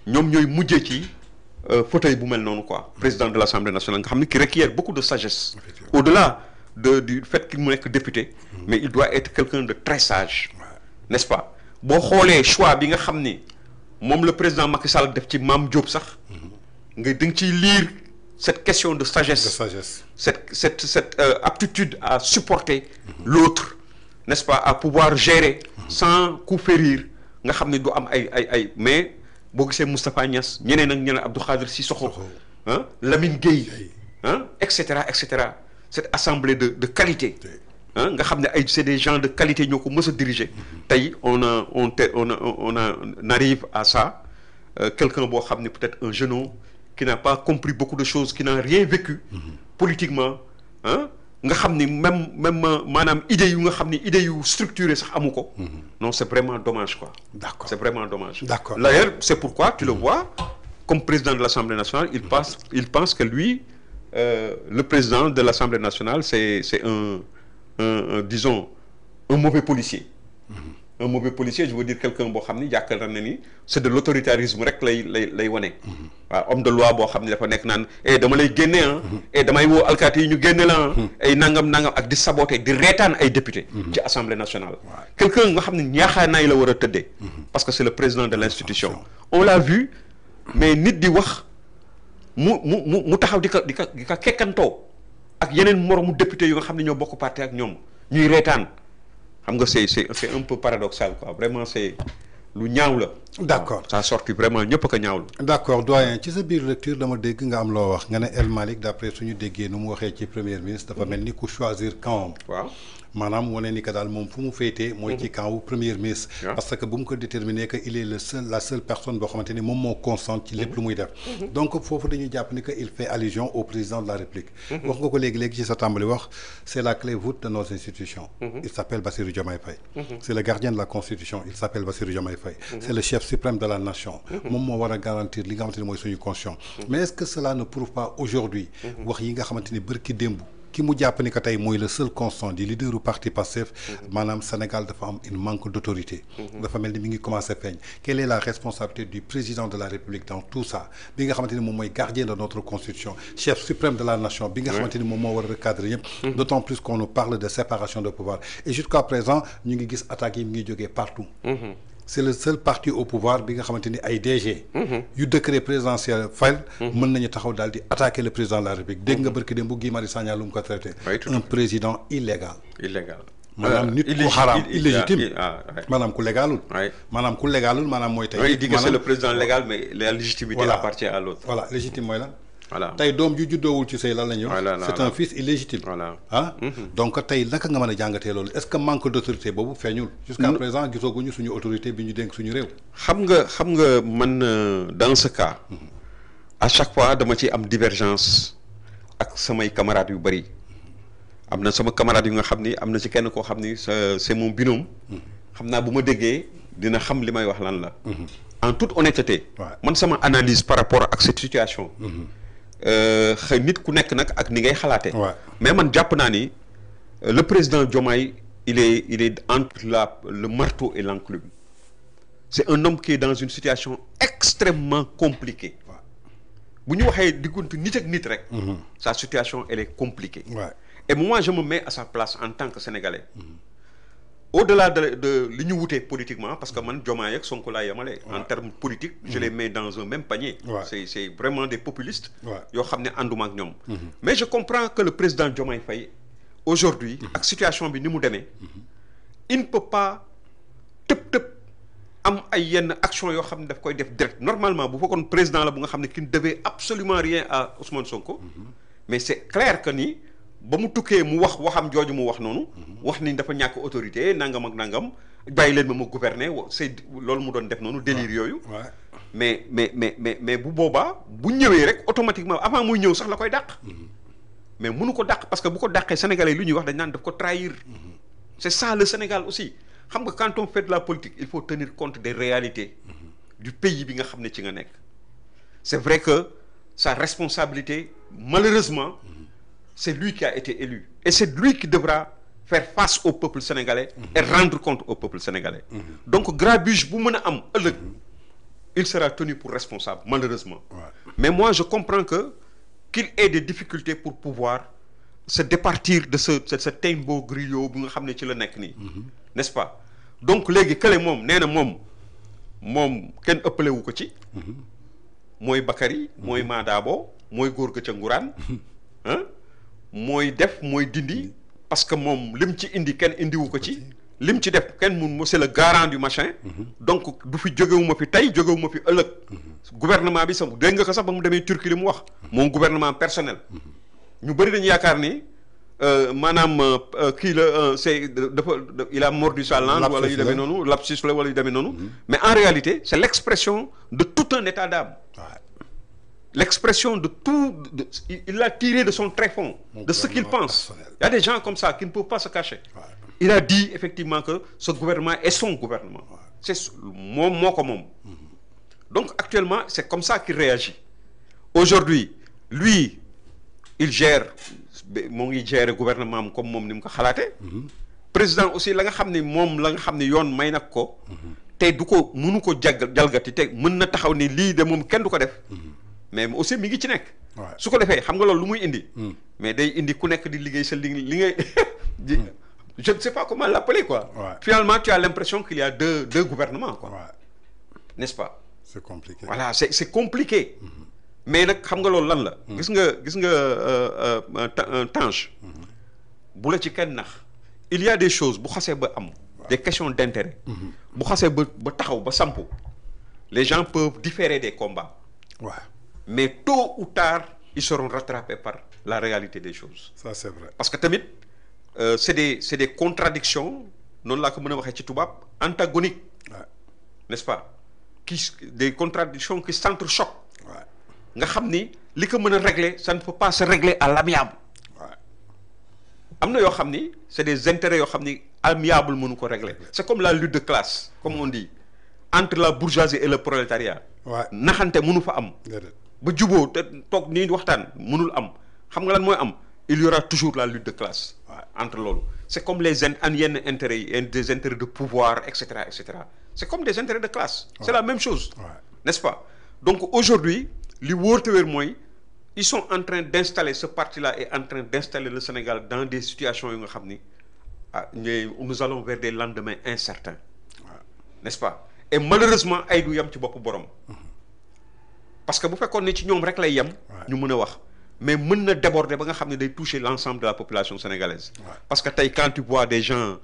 ñoom ñooy mujjee ci fauteuil bu mel noonu quoi président de l'Assemblée nationale nga xam ne qui requiert beaucoup de sagesse au-delà du fait qu'il mu nekk député mais il doit être quelqu'un de très sage n'est-ce pas boo xoolee choix bi nga xam ni moom le président Macky Sall def ci Mame Diop sax nga da nga ciy lire cette question de sagesse cette aptitude à supporter l'autre n'est-ce pas à pouvoir gérer sans coup férir nga xam ne du am ay mais boo gisee Moustapha Niass ñeneen ak ñeneen Abdou Khadir Sissoko ah Lamine Gueye ah et cetera cette assemblée de qualité ah nga xam ne ay c'est des gens de qualité ñoo ko mës a diriger tey on arrive à ça quelqu'un boo xam ne peut-être un jeune qui n'a pas compris beaucoup de choses qui n'a rien vécu politiquement ah nga xam ni même maanaam idée yu nga xam ni idée yu structurée sax amu ko non c'est vraiment dommage quoi. D'accord. C'est vraiment dommage. D'accord. D'ailleurs c'est pourquoi tu le vois comme président de l'Assemblée nationale il pense que lui le président de l'Assemblée nationale c'est disons un mauvais policier. Un mauvais policier je veux dire quelqu'un boo xam ni yaakaar na ni c'est de l'autoritarisme rek lay wane. waaw homme de loi boo xam ne dafa nekk naan dama lay génne damay woo alkaati yi ñu génne la ay nangam ak di saboter di reetaan ay député ci Assemblée nationale. quelqu'un nga xam ne ñaaxaanaay la war a tëddee. parce que c'est le président de l'institution. on l'a vu mais nit di wax mu taxaw di ka kekkantoo ak yeneen moromu député yu nga xam ne ñoo bokk parti ak ñoom ñuy reetaan. xam nga c'est un peu paradoxal quoi vraiment c'est lu ñaaw la. D'accord. ça sorti vraiment ñëpp a ko ñaawlu. D'accord doyen ci sa biir lecture dama dégg nga am loo wax nga ne El Malick d'après suñu déggee nu mu waxee ci premier ministre dafa mel ni ku choisir camp. waaw maanaam wane ni que daal moom fu mu féetee. mooy ci camp wu premier ministre. parce que bu mu ko déterminer que il est la seule personne boo xamante ni moom moo consciente ci lépp lu muy def. donc foofu dañuy jàpp ni que il fait allusion au président de la République. wax nga ko léegi ci sa tàmbali wax c'est la clé voûte de nos institutions. il s'appelle Bassirou Diomaye Faye. c'est le gardien de la Constitution il s'appelle Bassirou Diomaye Faye. c'est le chef suprême de la nation. moom moo war a garantir li nga xamante ni mooy suñu constitution. mais est-ce que cela ne prouve pas aujourd'hui wax yi nga xamante ni bërki démb. ki mu jàpp ni que tey mooy le seul constant du leader du parti Pastef maanaam Sénégal dafa am une manque d'autorité dafa mel ni mi ngi commencer feeñ quelle est la responsabilité du président de la République dans tout ça bi nga xamante ni moom mooy gardien de notre constitution chef suprême de la nation bi nga xamante ni moom moo war a recadrer ñëpp d'autant plus qu'on nous parle de séparation de pouvoir et jusqu'à présent ñu ngi gis attaques yi mi ngi jógee partout c'est le seul parti au pouvoir bi nga xamante ni ay DG yu décret présidentiel fayl mën nañu taxaw daal di attaquer le président de la République dégg nga barki démb bu Guy Marius Sagna lu mu ko traité un président illégal maanaam nit ku xaraam illégitime maanaam ku légalul maanaam mooy tey il dit que c'est le président légal mais la légitimité appartient à l'autre voilà légitime mooy lan voilà tey doom ju juddoowul ci sëy lan la ñuy wax c'est un fils illégitime donc tey naka nga mën a jàngatee loolu est-ce que manque d'autorité boobu feeñul jusqu'à présent gisooguñu suñu autorité bi ñu dénk suñu réew xam nga man dans ce cas à chaque fois dama ci am divergence ak samay camarades yu bari am na sama camarade yu nga xam ni am na ci kenn koo xam ni c'est mon binôme xam naa bu ma déggee dina xam li may wax lan la en toute honnêteté man sama analyse par rapport ak cette situation xëy nit ku nekk nag ak ni ngay xalaatee mais man jàpp naa ni le président Diomaye il est entre le marteau et l'enclume c'est un homme qui est dans une situation extrêmement compliquée bu ñu waxee diggante nit ak nit rek sa situation elle est compliquée et moi je me mets à sa place en tant que Sénégalais. Au-delà de li ñu wutee politiquement parce que man Diomaye ak Sonko laa yemale. En termes politiques je les mets dans un même panier. C'est vraiment des populistes. yoo xam ne ànduma ak ñoom. mais je comprends que le président Diomaye Faye aujourd'hui ak situation bi ni mu demee. il ne peut pas tëb am ay yenn action yoo xam ne daf koy def direct normalement bu fekkoon président la bu nga xam ne qui ne devait absolument rien à Ousmane Sonko. mais c'est clair que ni. ba mu tukkee mu waxam jooju mu wax noonu. wax ni dafa ñàkk autorité nangam ak nangam bàyyi leen ma gouverner c'est loolu mu doon def noonu délire yooyu. mais bu boobaa bu ñëwee rek automatiquement avant muy ñëw sax la koy dàq. mais mënu ko dàq parce que bu ko dàqee sénégalais lu ñuy wax dañ naan daf ko trahir. c'est ça le Sénégal aussi xam nga quand on fait de la politique il faut tenir compte des réalités. du pays bi nga xam ne ci nga nekk. c'est vrai que sa responsabilité malheureusement. c'est lui qui a été élu et c'est lui qui devra faire face au peuple sénégalais et rendre compte au peuple sénégalais donc grabuge bu mën a am ëllëg il sera tenu pour responsable malheureusement mais moi je comprends que qu'il ait des difficultés pour pouvoir se départir de ce Tembo griot bu nga xam ne ci la nekk nii n'est-ce pas donc léegi kële moom nee na moom kenn ëppale wu ko ci mooy Bakary mooy Madabo mooy góor ga ca Nguraan mooy def mooy dindi parce que moom lim ci indi kenn indiwu ko ci lim ci def kenn mun c'est le garant du machin donc du fi jógewuma fi tey jógewuma fi ëllëg gouvernement bi sax dégg nga ko sax ba mu demee Turquie li mu wax moom gouvernement personnel ñu bëri dañu yaakaar ni maanaam kii la c'est dafa il a mordu sa langue wala yu demee noonu lapsus la wala yu demee noonu mais en réalité c'est l'expression de tout un état d'âme l'expression de tout il l'a tiré de son tréfonds de ce qu'il pense il y a des gens comme ça qui ne peuvent pas se cacher il a dit effectivement que ce gouvernement est son gouvernement c'est moom moo ko moom donc actuellement c'est comme ça qu'il réagit aujourd'hui lui il gère moo ngi gérer gouvernement am comme moom ni mu ko xalaatee président aussi la nga xam ne yoon may nag ko te du ko mënu ko jalgati te mën na taxaw ni lii de moom kenn du ko def mais aussi mi ngi ci nekk. su ko defee xam nga loolu lu muy indi. mais day indi ku nekk di liggéey sa li ngay je ne sais pas comment l'appeler quoi. Finalement tu as l'impression qu'il y a deux gouvernements quoi. N'est-ce pas. C'est compliqué. Voilà c'est compliqué. mais nag xam nga loolu lan la. gis nga Tange. bu la ci kenn nax. il y a des choses bu xasee ba am. des questions d'intérêt. bu xasee ba taxaw ba sampu. les gens peuvent différer des combats. mais tôt ou tard ils seront rattrapés par la réalité des choses. Ça c'est vrai. parce que tamit c'est des contradictions noonu laa ko mën a waxee ci tubaab antagoniques. n'est-ce pas des contradictions qui s'entrechoquent. nga xam ni li ko mën a régler ça ne peut pas se régler à l'amiable. am na yoo xam ni c'est des intérêts yoo xam ni amiable mënu ko régler. c'est comme la lutte de classe comme on dit entre la bourgeoisie et le prolétariat. naxante mënu fa am. ba juboo te toog nii waxtaan mënul am xam nga lan mooy am il y aura toujours la lutte de classe. entre loolu c'est comme les yenn intérêts yi des intérêts de pouvoir et cetera c'est comme des intérêts de classe. c'est la même chose. n'est-ce pas donc aujourd'hui li wóor te wér mooy ils sont en train d'installer ce parti-là est en train d'installer le Sénégal dans des situations yu nga xam ni nous allons vers des lendemains incertains. n'est-ce pas et malheureusement ay du yam ci bopp borom. parce que bu fekkoon ne ci ñoom rek lay yem. ñu mën a wax mais mën na déborder ba nga xam ne day toucher l'ensemble de la population sénégalaise. parce que tey quand tu vois des gens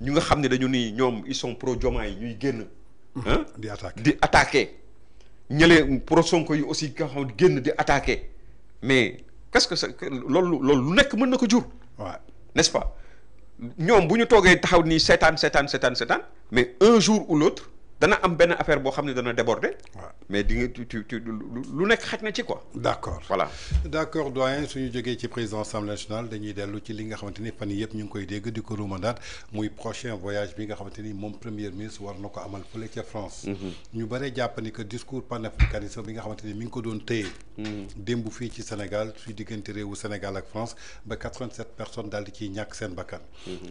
ñu nga xam ne dañu ni ñoom ils sont pro Diomaye ñuy génn. di attaquer ñële pro Sonko yi aussi nga xam génn di attaquer mais qu'est-ce que c'est loolu lu nekk mën na ko jur. n'est-ce pas ñoom bu ñu toogee taxaw ni seetaan mais un jour ou l'autre dana am benn affaire boo xam ne dana déborder. mais di nga lu nekk xaj na ci quoi. d'accord voilà. d'accord doyen suñu jógee ci président assemblée nationale dañuy dellu ci li nga xamante ni fan yii yëpp ñu ngi koy dégg di ko ruumandaat muy prochain voyage bi nga xamante ni moom premier ministre war na ko amal fële ca France. ñu bare jàpp ni que discours panafricanisme bi nga xamante ni mi ngi ko doon téye démb fii ci Sénégal suy diggante réewu Sénégal ak France ba 87 personnes daal di ciy ñàkk seen bakkan.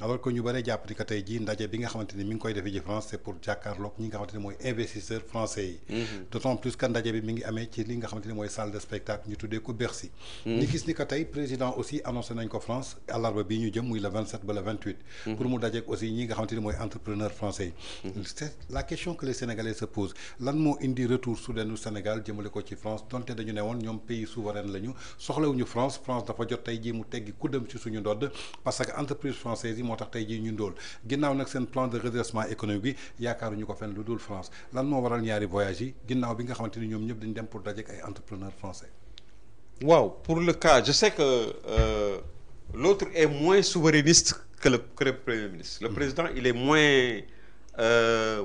alors que ñu bëri jàpp ni que tey jii ndaje bi nga xamante ni mi ngi koy defee ci France c'est pour jàkkaarloog ñi nga xamante ni mooy investisseurs français yi. d'autant plus que ndaje bi mi ngi amee ci li nga xamante ni mooy salle de spectacle ñu tuddee ko Bercy. ñu gis ni que tey président aussi annoncé nañ ko France àllarba bii ñu jëm muy le 27 ba le 28. pour mu dajeeg aussi ñi nga xamante ni mooy entrepreneur français yi. c'est la question que les Sénégalais se posent lan moo indi retour soudain Sénégal jëmale ko ci France donte dañu ne woon ñoom pays souverain lañu soxlawuñu France dafa jot tey jii mu teggi kuddam ci suñu ndodd parce que entreprise française yi moo tax tey jii ñu ndóol ginnaaw nag seen plan de redressement économique bi yaakaaruñu ko fenn lu dul France lan moo waral ñaari voyage yi ginnaaw bi nga xamante ni ñoom ñëpp dañu dem pour dajeek ay entrepreneurs français. waaw pour le cas je sais que l'autre est moins souverainiste que le Premier ministre. Le président il est moins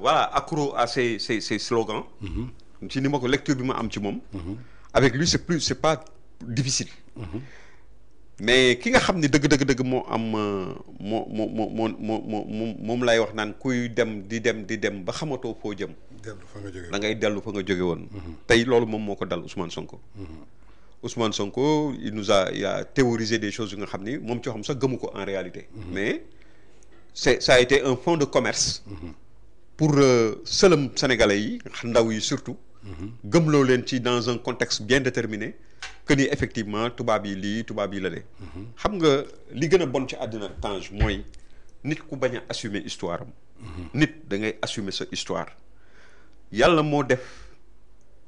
voilà accro à ces slogans. ci ni ma ko lecture bi ma am ci moom. avec lui c'est pas difficile. mais ki nga xam ni dëgg moo am moom lay wax naan kuy dem di dem ba xamatoo foo jëm. dellu fa nga jóge da ngay dellu fa nga jóge woon. tey loolu moom moo ko dal Ousmane Sonko. Ousmane Sonko il a théorisé des choses yu nga xam ni moom ci xam sax gëmu ko en réalité. mais ça a été un fonds de commerce. pour sëlëm sénégalais yi ndaw yi surtout. gëmloo leen ci dans un contexte bien déterminé que ni effectivement tubaab yi lii tubaab yi la de. xam nga li gën a bon ci àddina Tange mooy nit ku bañ a assumer histoire am. nit da ngay assumer sa histoire. yàlla moo def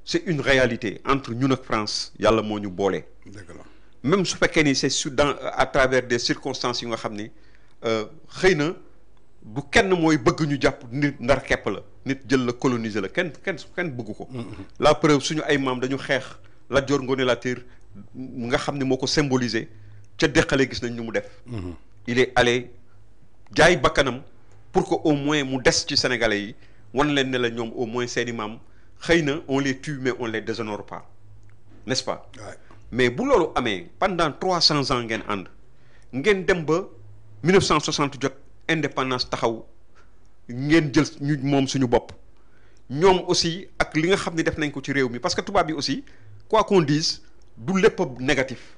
c'est une réalité entre ñun ak France yàlla moo ñu boole. dëgg la même su fekkee ni c'est à travers des circonstances yu nga xam ni xëy na. bu kenn mooy bëgg ñu jàpp nit ndar kepp la nit jël la coloniser la kenn bëgg ko. la preuve suñu ay maam dañu xeex Lat Joor Ngoone Latiir nga xam ne moo ko symboliser ca deqale gis nañ ñu mu def. il est allé jaay bakkanam pour que au moins mu des ci sénégalais yi wan leen ne la ñoom au moins seeni maam xëy na on les tue mais on les déshonore pas n'est-ce pas. Ouais. mais bu loolu amee pendant 300 ans ngeen ànd ngeen dem ba 1960 jot. indépendance taxaw ngeen jël ñu moom suñu bopp ñoom aussi ak li nga xam ne def nañ ko ci réew mi parce que tubaab bi aussi quoi qu'on dise du lépp négatif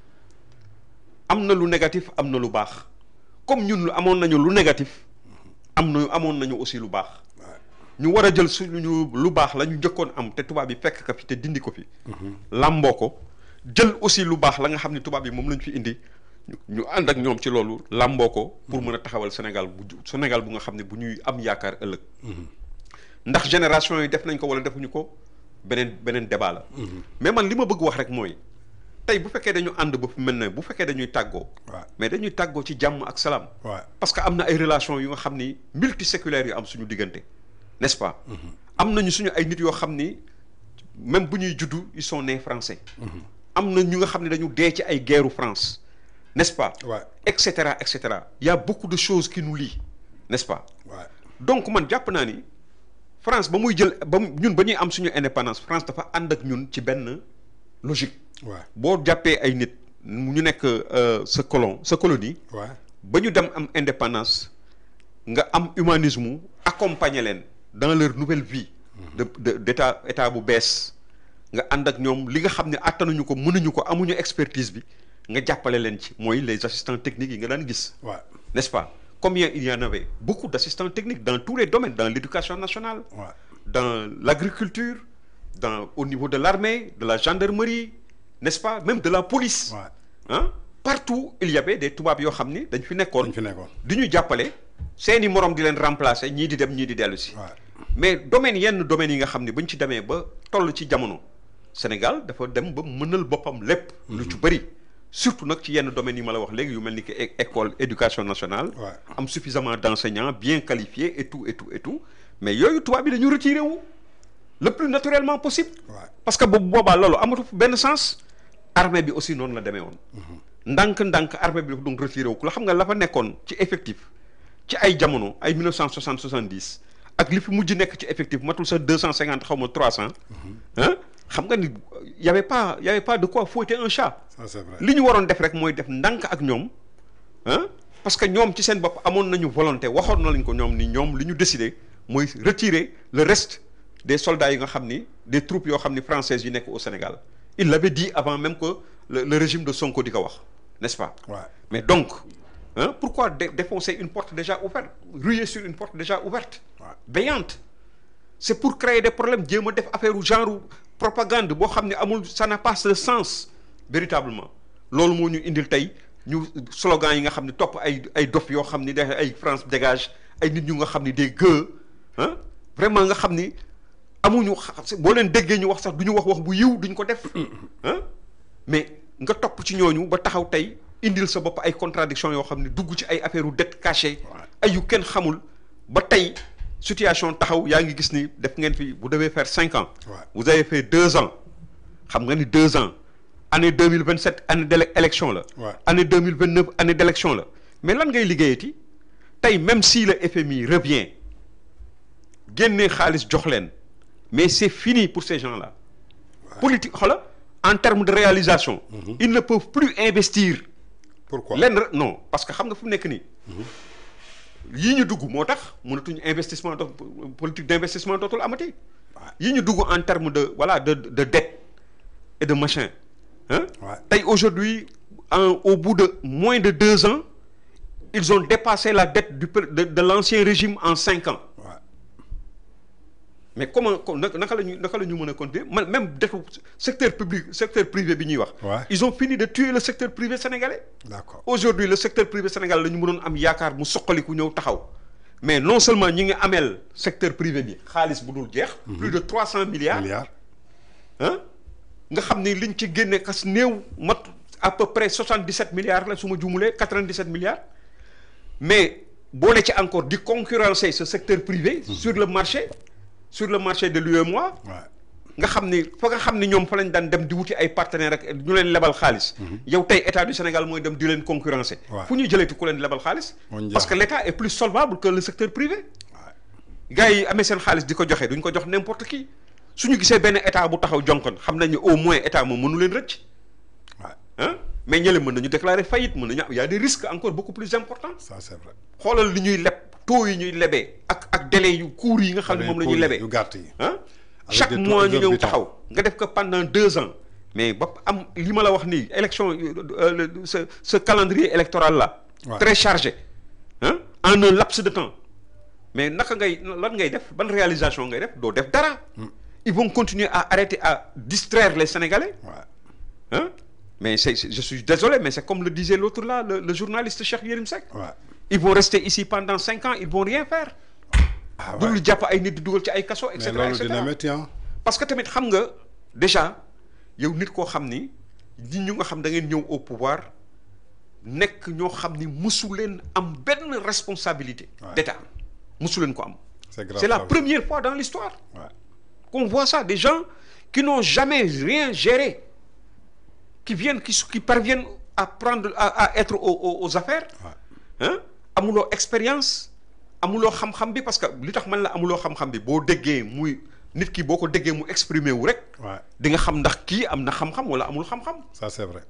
am na lu négatif am na lu baax comme ñun amoon nañu lu négatif amoon nañu aussi lu baax ñu war a jël suñu lu baax la ñu njëkkoon am te tubaab bi fekk ka fi te dindi ko fi làmboo ko jël aussi lu baax la nga xam ne tubaab bi moom lañ fi indi ñu ànd ak ñoom ci loolu làmboo ko pour mën a taxawal Sénégal bu nga xam ne bu ñuy am yaakaar ëllëg ndax génération yi def nañ ko wala defuñu ko beneen débat la mais man li ma bëgg wax rek mooy tey bu fekkee dañu ànd ba fu mel ne bu fekkee dañuy tàggoo mais dañuy tàggoo ci jàmm ak salaam parce que am na ay relations yu nga xam ni multiséculaires yu am suñu diggante n'est-ce pas am nañu suñu ay nit yoo xam ni même bu ñuy juddu ils sont nés français am na ñu nga xam ne dañu dee ci ay guerru France n'est-ce pas. etc. Il y a beaucoup de choses qui nous lient n'est-ce pas. donc man jàpp naa ni France ba muy jël ñun ba ñuy am suñu indépendance France dafa ànd ak ñun ci benn logique. boo jàppee ay nit ñu nekk sa colonie. ba ñu dem am indépendance nga am humanisme accompagner leen dans leur nouvelle vie. d'état bu bees nga ànd ak ñoom li nga xam ne attanuñu ko mënuñu ko amuñu expertise bi. nga jàppale leen ci mooy les assistants techniques yi nga daan gis. n'est-ce pas combien il y en avait beaucoup d'assistants techniques dans tous les domaines dans l'éducation nationale. dans l'agriculture au niveau de l'armée de la gendarmerie n'est-ce pas même de la police. partout il y avait des tubaab yoo xam ni dañ fi nekkoon. di ñu jàppale seeni morom di leen remplacer ñii di dem ñii di dellu si. mais yenn domaines yi nga xam ni bañ ci demee ba toll ci jamono Sénégal dafa dem ba mënal boppam lépp. lu ci bëri. surtout nag ci yenn domaines yi ma la wax léegi yu mel ni que école éducation nationale. am suffisamment d'enseignants bien qualifiés et tout mais yooyu tubaab bi dañu retiré wu le plus naturellement possible. parce que boobu boobaa loolu amatu benn sens. armée bi aussi noonu la demee woon. ndànk armée bi dafa doon retiré wu la xam nga la fa nekkoon ci effectif ci ay jamono ay 1960 70 ak li fi mujj nekk ci effectif matul sa 250 xaw ma 300. xam nga ni y avait pas de quoi fouetter un chat. Ça, c'est vrai. li ñu waroon def rek mooy def ndànk ak ñoom parce que ñoom ci seen bopp amoon nañu volonté waxoon na lañ ko ñoom ni ñoom li ñu décidé mooy retirer le reste des soldats yi nga xam ni des troupes yoo xam ni françaises yi nekk au Sénégal il l'avait dit avant même que le régime de Sonko di ko wax, n'est-ce pas? Ouais. Mais donc pourquoi défoncer une porte déjà ouverte, ruer sur une porte déjà ouverte, béante? C'est pour créer des problèmes, jéem a def affaire genre propagande boo xam ne amul, ça n'a pas de sens véritablement. Loolu moo ñu indil tey ñu slogan yi nga xam ne topp ay dof yoo xam ni ay France dégage, ay nit ñu nga xam ni des gueux vraiment nga xam ni amuñu boo leen déggee ñu wax sax du ñu wax bu yiw duñ ko def mais nga topp ci ñooñu ba taxaw tey indil sa bopp ay contradiction yoo xam ne dugg ci ay affaire u dette cachée ay yu kenn xamul ba tey situation taxaw yaa ngi gis ni def ngeen fi vous devez faire 5 ans vous avez fait 2 ans xam nga ni 2 ans année 2027 année d'élection la année 2029 année d'élection la mais lan ngay liggéeyati tey même si le FMI revient génnee xaalis jox leen mais c'est fini pour ces gens-là politique xola en termes de réalisation ils ne peuvent plus investir. Pourquoi? Non parce que xam nga fu mu nekk nii yii ñu dugg moo tax mënatuñu investissement politique d'investissement dootul amati yii ñu dugg en termes de voilà de dette et de machin tey aujourd'hui au bout de moins de 2 ans ils ont dépassé la dette de l'ancien régime en 5 ans. Mais comment naka la ñu mën a continuer même defu secteur public secteur privé bi ñuy wax. Ils ont fini de tuer le secteur privé sénégalais. D'accord. Aujourd'hui le secteur privé sénégalais la ñu mënoon am yaakaar mu soqaliku ñëw taxaw mais non seulement ñi ngi ameel secteur privé bi xaalis bu dul jeex. plus de 300 milliards. nga xam ni liñ ci génne kas néew mat à peu près 77 milliards la su ma juumulee 97 milliards mais boole ci encore di concurrencer ce secteur privé. sur le marché de l'UEMOA. nga xam ni fa nga xam ni ñoom fa lañ daan dem di wuti ay partenaires ak ñu leen lebal xaalis. yow tey état du Sénégal mooy dem di leen concurrencer. fu ñuy jëleeti ku leen lebal xaalis. parce que l'état est plus solvable que le secteur privé. gars yi amee seen xaalis di ko joxe duñ ko jox n'importe qui suñu gisee benn état bu taxaw jonkon xam nañ ne au moins état moom mënu leen rëcc. mais ñële mën nañu déclarer faillite mën nañu y a des risques encore beaucoup plus importants. Ça c'est vrai. xoolal li ñuy leb taux yi ñuy lebee ak délai yu court yi nga xam ne moom la ñuy lebee yu gàtt yi. chaque mois ñu ñëw taxaw nga def ko pendant 2 ans mais ba am li ma la wax nii élection ce calendrier électoral là. très chargé en un laps de temps mais naka lan ngay def ban réalisation ngay def doo def dara. Ils vont continuer à distraire les Sénégalais. Mais je suis désolé mais c'est comme le disait l'autre là le journaliste Cheikh Yérim Seck. Ils vont rester ici pendant 5 ans ils vont rien faire. dul jàpp ay nit di dugal ci ay kaso et cetera et cetera parce que tamit xam nga déjà yow nit koo xam ni nit ñu nga xam da ngeen ñëw au pouvoir nekk ñoo xam ni mësu leen am benn responsabilité d'État mësu leen ko am. C'est la première fois dans l'histoire qu'on voit ça, des gens qui n'ont jamais rien géré qui parviennent à être aux affaires. amuloo expérience amuloo xam-xam bi parce que li tax man la amuloo xam-xam bi boo déggee muy nit ki boo ko déggee mu exprimer wu rek. di nga xam ndax kii am na xam-xam wala amul xam-xam. Ça c'est vrai.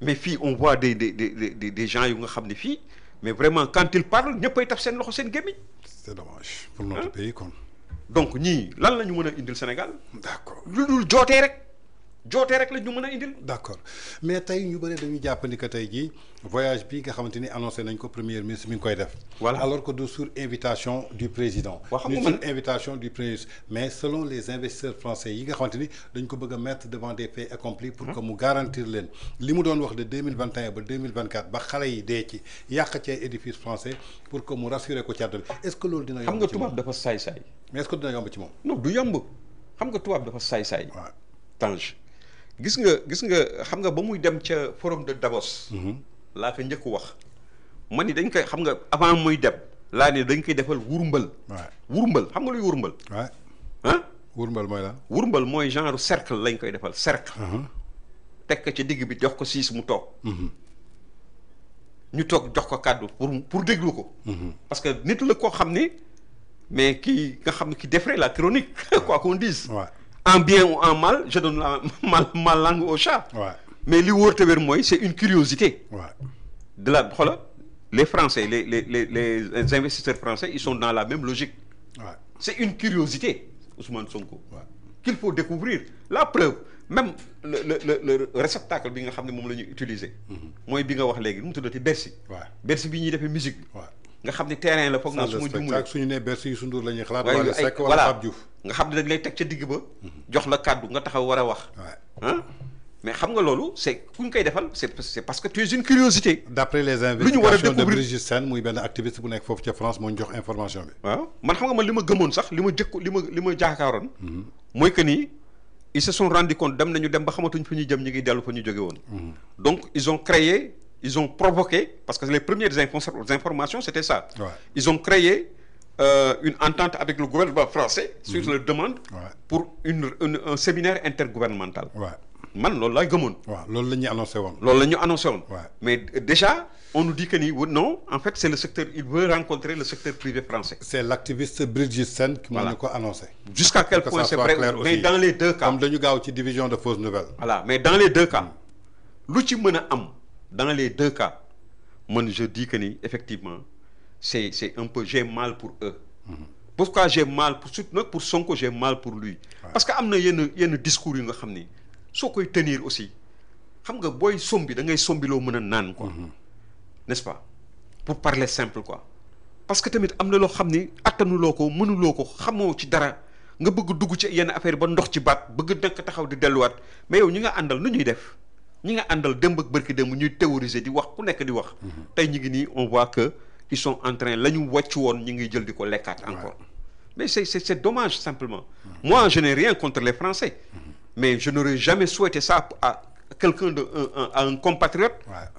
mais fii on voit des gens yu nga xam ne fii mais vraiment quand ils parlent ñëppay taf seen loxo seen gémmiñ. C'est dommage pour notre pays kon. donc ñii lan la ñu mën a indil Sénégal. D'accord lu dul jootee rek la ñu mën a indil. D'accord mais tey ñu bëri dañuy jàpp ni que tey jii voyage bi nga xamante ni annoncé nañ ko premier ministre mi ngi koy def. Voilà. Alors que du sur invitation du président. xam sur invitation du premier ministre mais selon les investisseurs français yi nga xamante ni dañ ko bëgg a mettre devant des faits accomplis pour que mu garantir leen li mu doon wax de 2021 ba 2024 ba xale yi dee ci yàq ci édifice français pour que mu rassurer ko ci àdduna bi est-ce que loolu dina yomb ci moom. xam nga tubaab dafa saay-saay. mais est-ce que dina yomb ci moom. non du yomb xam nga tubaab dafa saay-saay. Tange gis nga xam nga ba muy dem ca forum de Davos. laa ko njëkk wax man ni dañ koy xam nga avant muy dem laa ne dañ koy defal wurmbal. wurmbal xam nga luy wurmbal. wurmbal mooy lan. wurmbal mooy genre cercle lañ koy defal cercle. teg ko ci digg bi jox ko siis mu toog. ñu toog jox ko kàddu pour déglu ko. parce que nit la koo xam ni mais kii nga xam ne ki defrait la chronique quoi qu'on dise. En bien ou en mal je donne ma langue au chat. mais li wóor te wér mooy c'est une curiosité. de la xoolal les Français les investisseurs français ils sont dans la même logique. c'est une curiosité Ousmane Sonko. qu'il faut découvrir la preuve même le réceptacle bi nga xam ne moom la ñuy utiliser. mooy bi nga wax léegi nu mu tuddati Bercy. waaw Bercy bi ñuy defee musique bi. waaw nga xam ne terrain la foog naa su ma juumee. suñu nee Bercy Youssou Ndour la ñuy xalaat. waaye wala Seck wala Pape Diouf. nga xam ne dañ lay teg ca digg ba. jox la kàddu nga taxaw war a wax. ah mais xam nga loolu c'est ku ñu koy defal c'est parce que tu es une curiosité. d'après les investigations de Brigitte Sène muy benn activiste bu nekk foofu ca France moo ñu jox information bi. waaw man xam nga man li ma gëmoon sax li ma jaakaaroon. mooy que ni ils se sont rendu compte dem ba xamatuñ fu ñuy jëm ñu ngi dellu fa ñu jóge woon. donc ils ont provoqué parce que les premières informations c'était ça. Ouais. Ils ont créé une entente avec le gouvernement français sur leur demande. Pour un séminaire intergouvernemental. Man loolu laa gëmoon. waaw loolu la ñuy annoncé woon. loolu la ñu annoncé woon. mais déjà on nous dit que ni non en fait c'est le secteur il veut rencontrer le secteur privé français. c'est l'activiste Brigitte Sène qui moo ñu ko annoncé. jusqu'à quel point c'est vrai mais dans les deux cas. comme dañu gaaw ci division de fausses nouvelles. voilà mais dans les deux cas lu ci mën a am dans les deux cas man je dis que ni effectivement c'est un peu j'ai mal pour eux. Pourquoi j'ai mal pour surtout nag pour Sonko j'ai mal pour lui. parce que am na yenn discours yu nga xam ni. soo koy tenir aussi xam nga booy sombi da ngay sombiloo mën a naan quoi n'est-ce pas pour parler simple quoi parce que tamit am na loo xam ni attanuloo ko mënuloo ko xamoo ci dara nga bëgg dugg ci yenn affaire ba ndox ci baat bëgg nekk taxaw di delluwaat mais yow ñi nga àndal nu ñuy def ñi nga àndal démb ak bërki démb ñuy théoriser di wax ku nekk di wax tey ñu ngi nii on voit que ils sont en train la ñu wàcc woon ñi ngi jël di ko lekkaat encore mais c'est dommage simplement moi je n'ai rien contre les Français mais je n'aurais jamais souhaité ça à quelqu'un à un compatriote.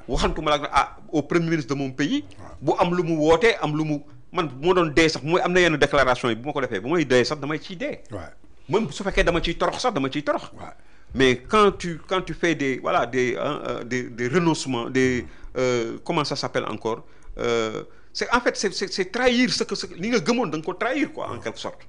waxantuma la au premier ministre de mon pays. bu am lu mu wootee am lu mu man bu ma doon dee sax mooy am na yenn déclaration yi bu ma ko defee bu may dee sax damay ciy dee. même su fekkee dama ciy torox sax dama ciy torox. mais quand tu fais des renoncements comment ça s'appelle encore c'est en fait c'est trahir ce que li nga gëmoon da nga ko trahir quoi en quelque sorte.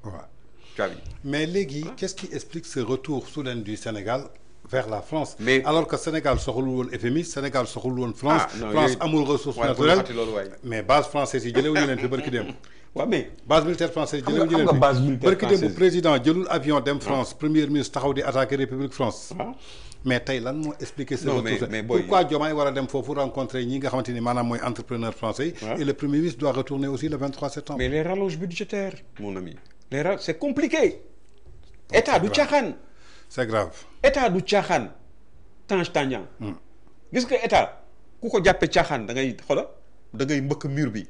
Mais léegi qu'est-ce qui explique ce retour soudain du Sénégal vers la France. Alors que Sénégal soxul woon FMI Sénégal soxul woon France. France amul ressources naturelles mais base française yi jëlewuñu leen fi barki dem. waaw mais base militaire française jëlewuñu leen fi barki dem bu président jëlul avion dem France premier ministre taxaw di attaquer République France. mais tey lan moo expliquer ce retour pourquoi Diomaye war a dem foofu rencontrer ñi nga xamante ni maanaam mooy entrepreneur français et le premier ministre doit retourner aussi le 23 septembre. mais les rallonges budgétaires mon ami. c'est compliqué. état du caaxaan. c'est grave. état du caaxaan. Tange Tandian. gis nga état ku ko jàppee caaxaan da ngay mbëkk mur bi.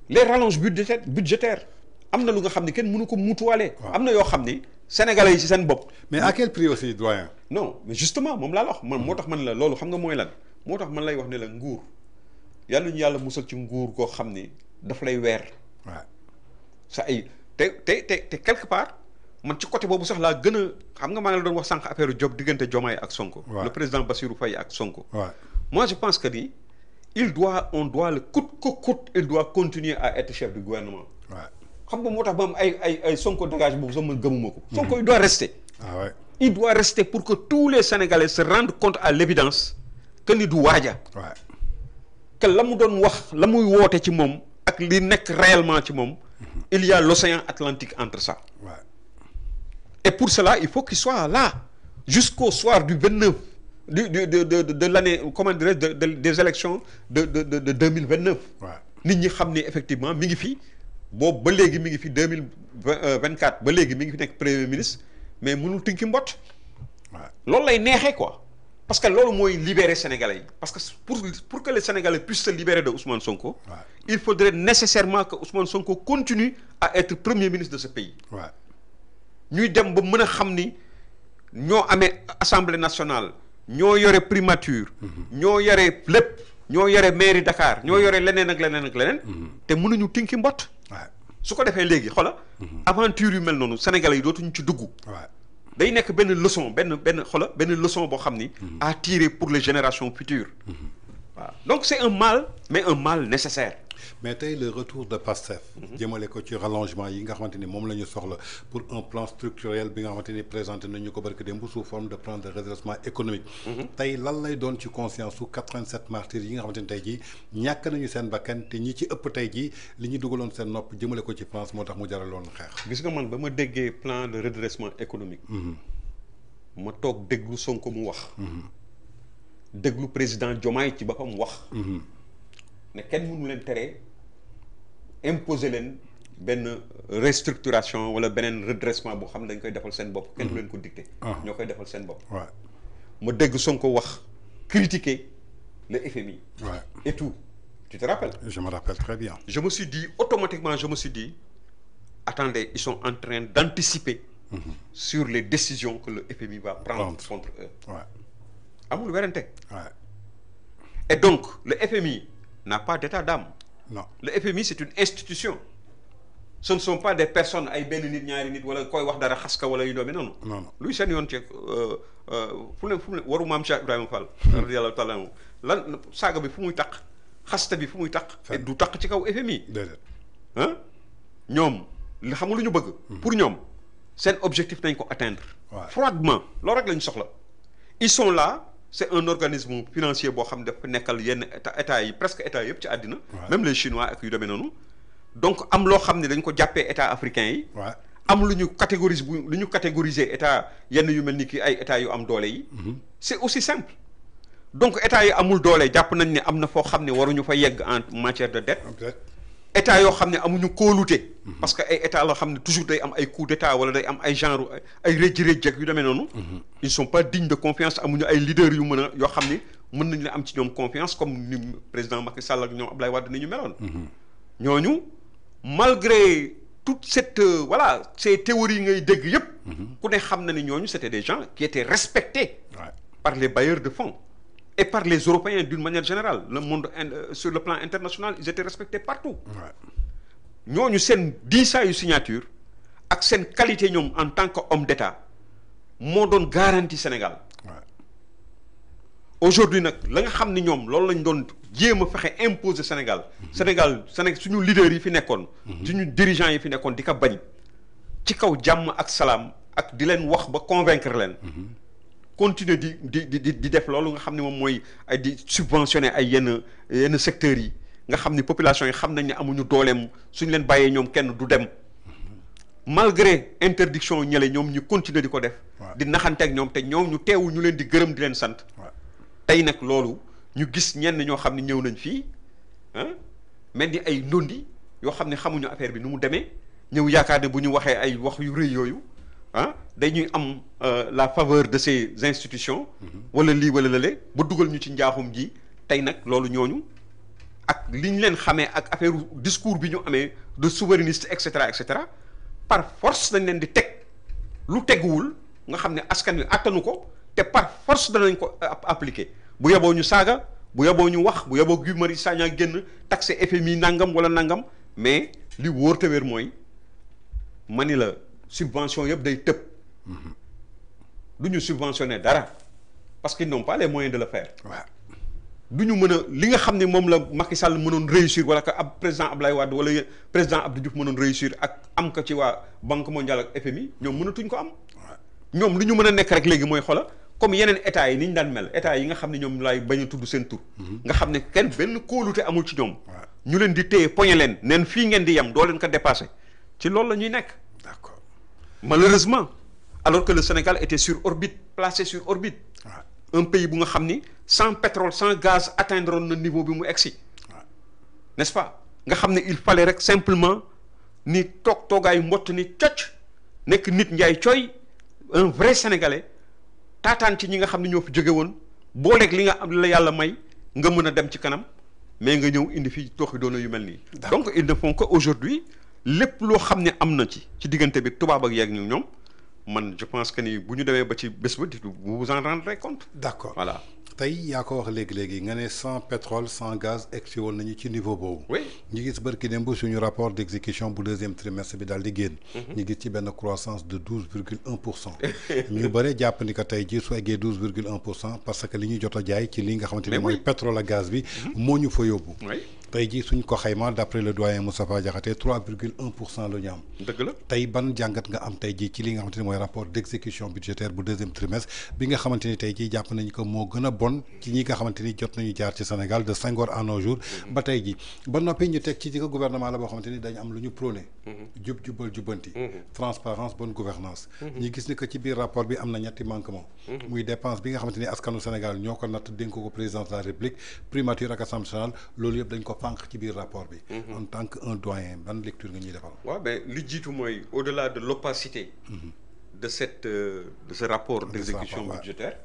les rallonges budgétaires am na lu nga xam ni kenn mënu ko mutuwaale. am na yoo xam ni sénégalais yi ci seen bopp. mais à quel prix aussi doyen. non mais justement moom laa la wax man moo tax man la loolu xam nga mooy lan moo tax man lay wax ne la nguur yàlla ñu yàlla musal ci nguur koo xam ni daf lay weer. sa ay. te quelque part man ci côté boobu sax laa gën a xam nga maa ngi la doon wax sànq affaire job diggante Diomaye ak Sonko. le président Bassirou Faye ak Sonko. moi je pense que ni on doit le coûte que coûte il doit continuer à être chef du gouvernement. xam nga moo tax ba am ay Sonko dégage boobu sax man gëmuma ko. Sonko il doit rester. il doit rester pour que tous les Sénégalais se rendent compte à l'évidence que ni du waaja. que la mu doon wax la muy woote ci moom ak li nekk réellement ci moom. il y a l'océan Atlantique entre ça. Et pour cela, il faut qu'il soit là jusqu'au soir du 29 de l'année, comment dirais-je, des élections de 2029. nit ñi xam ne effectivement mi ngi fi boobu ba léegi mi ngi fi 2024 ba léegi mi ngi fi nekk premier ministre mais mënul tinki mbott. loolu lay neexee quoi. parce que loolu mooy libérer Sénégalais yi parce que pour que les Sénégalais puissent se libérer de Ousmane Sonko. il faudrait nécessairement que Ousmane Sonko continue à être premier ministre de ce pays. ñuy dem ba mën a xam ni ñoo amee assemblée nationale ñoo yore primature. ñoo yore lépp ñoo yore mairie Dakar ñoo yore leneen ak leneen ak leneen. te mënuñu tinki mbott. su ko defee léegi xoola aventure yu mel noonu Sénégalais yi dootuñu ci dugg. day nekk benn leçon benn leçon boo xam ni. à tirer pour les générations futures. donc c'est un mal mais un mal nécessaire. mais tey le retour de Pastef. jëmale ko ci rallongement yi nga xamante ni moom la ñu soxla pour un plan structurel bi nga xamante ni présenté nañu ko barki démb sous forme de plan de redressement économique. tey lan lay doon ci conscience su 87 martyrs yi nga xamante ni tey jii ñàkk nañu seen bakkan te ñi ci ëpp tey jii li ñu dugaloon seen nopp jëmale ko ci France moo tax mu jaraloon xeex. gis nga man ba ma déggee plan de redressement économique. ma toog déglu Sonko mu wax. déglu président Diomaye ci boppam wax. ne kenn mënu leen tere imposer leen benn restructuration wala beneen redressement boo xam ne dañ koy defal seen bopp. kenn du leen ko dicter. ñoo koy defal seen bopp. ma dégg Sonko wax critiquer le FMI. et tout. Tu te rappelles? Je me rappelle très bien. Je me suis dit, automatiquement, attendez, ils sont en train d'anticiper sur les décisions que le FMI va prendre contre eux. Amul werante. Et donc, le FMI n'a pas d'état d'âme. Non. Le FMI, c'est une institution. Ce ne sont pas des personnes ay benn nit ñaari nit wala koy wax dara xaska wala yu doome noonu. Non. Luy seen yoon ci fu ne waru maam Cheikh Ibrahima Fall. radiyallahu taala anhu lan saaga bi fu muy taq xasta bi fu muy taq. et du taq ci kaw FMI. déedéet. ah ñoom li xam nga lu ñu bëgg. pour ñoom seen objectif nañ ko atteindre. froidement loolu rek lañ soxla. ils sont là. C'est un organisme financier boo xam ne dafa nekkal yenn état yi presque état yëpp ci àddina. même les Chinois ak yu demee noonu. donc am loo xam ne dañ ko jàppee état africain yi. am lu ñu catégoriser état yenn yu mel ni ki ay état yu am doole yi. c'est aussi simple. donc état yi amul doole jàpp nañ ne am na foo xam ne waruñu fa yegg en matière de dette. état yoo xam ne amuñu kóolute. parce que ay état loo xam ne toujours day am ay coup d'état wala day am ay genre ay rëj-rëj yu demee noonu. ils sont pas dignes de confiance amuñu ay leaders yu mën a yoo xam ne mën nañu la am ci ñoom confiance comme ni président Macky Sall ak ñoom Abdoulaye Wade ni ñu meloon. ñooñu malgré toute cette ces théories ngay dégg yépp ku ne xam na ni ñooñu c'était des gens qui étaient respectés. par les bailleurs de fonds. et par les Européens d'une manière générale le monde sur le plan international ils étaient respectés partout. ñooñu seen diisaayu signature ak seen qualité ñoom en tant que homme d'État moo doon garantie Sénégal. aujourd'hui nag la nga xam ni ñoom loolu lañ doon jéem a fexe imposer Sénégal. Sénégal suñu leaders yi fi nekkoon. suñu dirigeants yi fi nekkoon di ko bañ. ci kaw jàmm ak salaam ak di leen wax ba convaincre leen. continuer di def loolu nga xam ne moom mooy ay di subventionner ay yenn secteurs yi nga xam ni population yi xam nañ ne amuñu dooleem suñ leen bàyyee ñoom kenn du dem malgré interdiction ñële ñoom ñu continuer di ko def. di naxante ak ñoom te ñoom ñu teewu ñu leen di gërëm di leen sant. tey nag loolu ñu gis ñenn ñoo xam ne ñëw nañ fii mel ni ay ndondi yoo xam ne xamuñu affaire bi nu mu demee ñëw yaakaar ne bu ñu waxee ay wax yu rëy yooyu. dañuy am la faveur de ces institutions. wala lii wala lële ba dugal ñu ci njaaxum ji tey nag loolu ñooñu ak li ñu leen xamee ak affaire discours bi ñu amee de souverainiste et cetera par force dañ leen di teg lu teguwul nga xam ne askan wi attanu ko te par force danañ ko appliquer bu yeboo ñu saaga bu yeboo ñu wax bu yeboo Guy Marius Sagna génn taxe FMI nangam wala nangam mais li wóor te wér mooy mani la. subvention yëpp day tëb du ñu subventionner dara parce qu'ils n'ont pas les moyens de le faire. du ñu mën a li nga xam ne moom la Macky Sall mënoon réussir wala que ab président Abdoulaye Wade wala président Abdou Diouf mënoon réussir ak am ko ci waa Banque mondiale ak FMI ñoom mënatuñ ko am. ñoom li ñu mën a nekk rek léegi mooy xola comme yeneen état yi ni ñu daan mel état yi nga xam ne ñoom laay bañ a tudd seen tur. nga xam ne kenn benn kóolute amul ci ñoom. ñu leen di téye poñe leen neen fii ngeen di yem doo leen ko dépassé ci loolu la ñuy nekk. D'accord. Malheureusement alors que le Sénégal était sur orbite placé sur orbite. un pays bu nga xam ni sans pétrole sans gaz atteindre na niveau bi mu egsi. n'est-ce pas nga xam ne il fallait rek simplement ni toogaayu mbott ni cocc nekk nit njaay cooy un vrai sénégalais taataan ci ñi nga xam ne ñoo fi jóge woon booleeg li nga am la yàlla may nga mën a dem ci kanam mais nga ñëw indi fii tooxi doona yu mel nii. donc ils ne font que aujourd'hui lépp loo xam ne am na ci diggante bi tubaab ak yeeg ñu ñoom man je pense que ni bu ñu demee ba ci bés ba vous vous en rendrez compte. d'accord voilà. tey yaa ko wax léegi nga ne sans pétrole sans gaz egsi woon nañu ci niveau boobu. oui ñu gis barki démb suñu rapport d'exécution bu deuxième trimestre bi daal di génn. ñu gis ci benn croissance de 12,1%. ñu bëre jàpp ni que tey jii su eggee 12,1% parce que li ñu jot a jaay ci li nga xamante ni mooy pétrole ak gaz bi. moo ñu fa yóbbu. tey jii suñ ko xayma d'après le doyen Moustapha Diakhaté 3,1% la ñu am. dëgg la tey ban jàngat nga am tey jii ci li nga xamante ni mooy rapport d'exécution budgétaire bu deuxième trimestre bi nga xamante ni tey jii jàpp nañu ko moo gën a bon ci ñi nga xamante ni jot nañu jaar ci Sénégal de Senghor à nos jours. ba tey jii ba noppi ñu teg ci ko gouvernement la boo xamante ni dañu am lu ñu prôné jub jubal jubbanti. transparence bonne gouvernance ñi gis ni que ci biir rapport bi am na ñetti manquement muy dépense bi nga xamante ni askanu Sénégal ñoo ko natt dénk ko président de la République primature ak assemblée nationale loolu yëpp dañ ko fànq ci biir rapport bi en tant que un doyen ban lecture nga ñuy defal waaw mais li jiitu mooy au-delà de l'opacité de ce rapport d'exécution budgétaire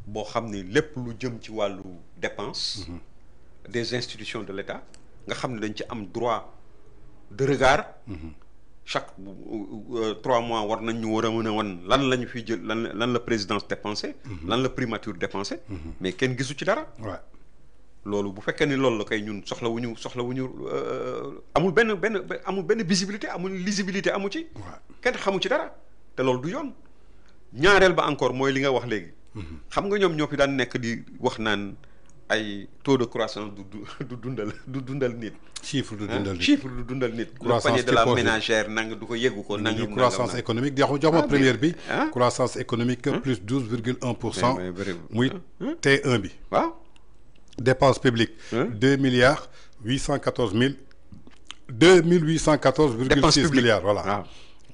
boo xam ni lépp lu jëm ci wàllu dépense des institutions de l'État nga xam ne dañ ci am droit de regard chaque 3 mois war nañ ñu war a mën a wan lan la ñu fiy jël lan la présidence dépensé lan la primature dépensé mais kenn gisu ci dara loolu bu fekkee ni loolu la kay ñun soxlawuñu amul benn visibilité amul lisibilité amu ci kenn xamu ci dara te loolu du yoon ñaareel ba encore mooy li nga wax léegi xam nga ñoom ñoo fi daan nekk di wax naan ay taux de croissance du dundal nit. chiffre du dundal nit. le panier de la ménagère nang du ko yeggu ko. nang croissance économique jox ma première bi. croissance économique plus 12,1%. muy T1 bi. waaw. dépense publique. 2,814,6 milliards voilà.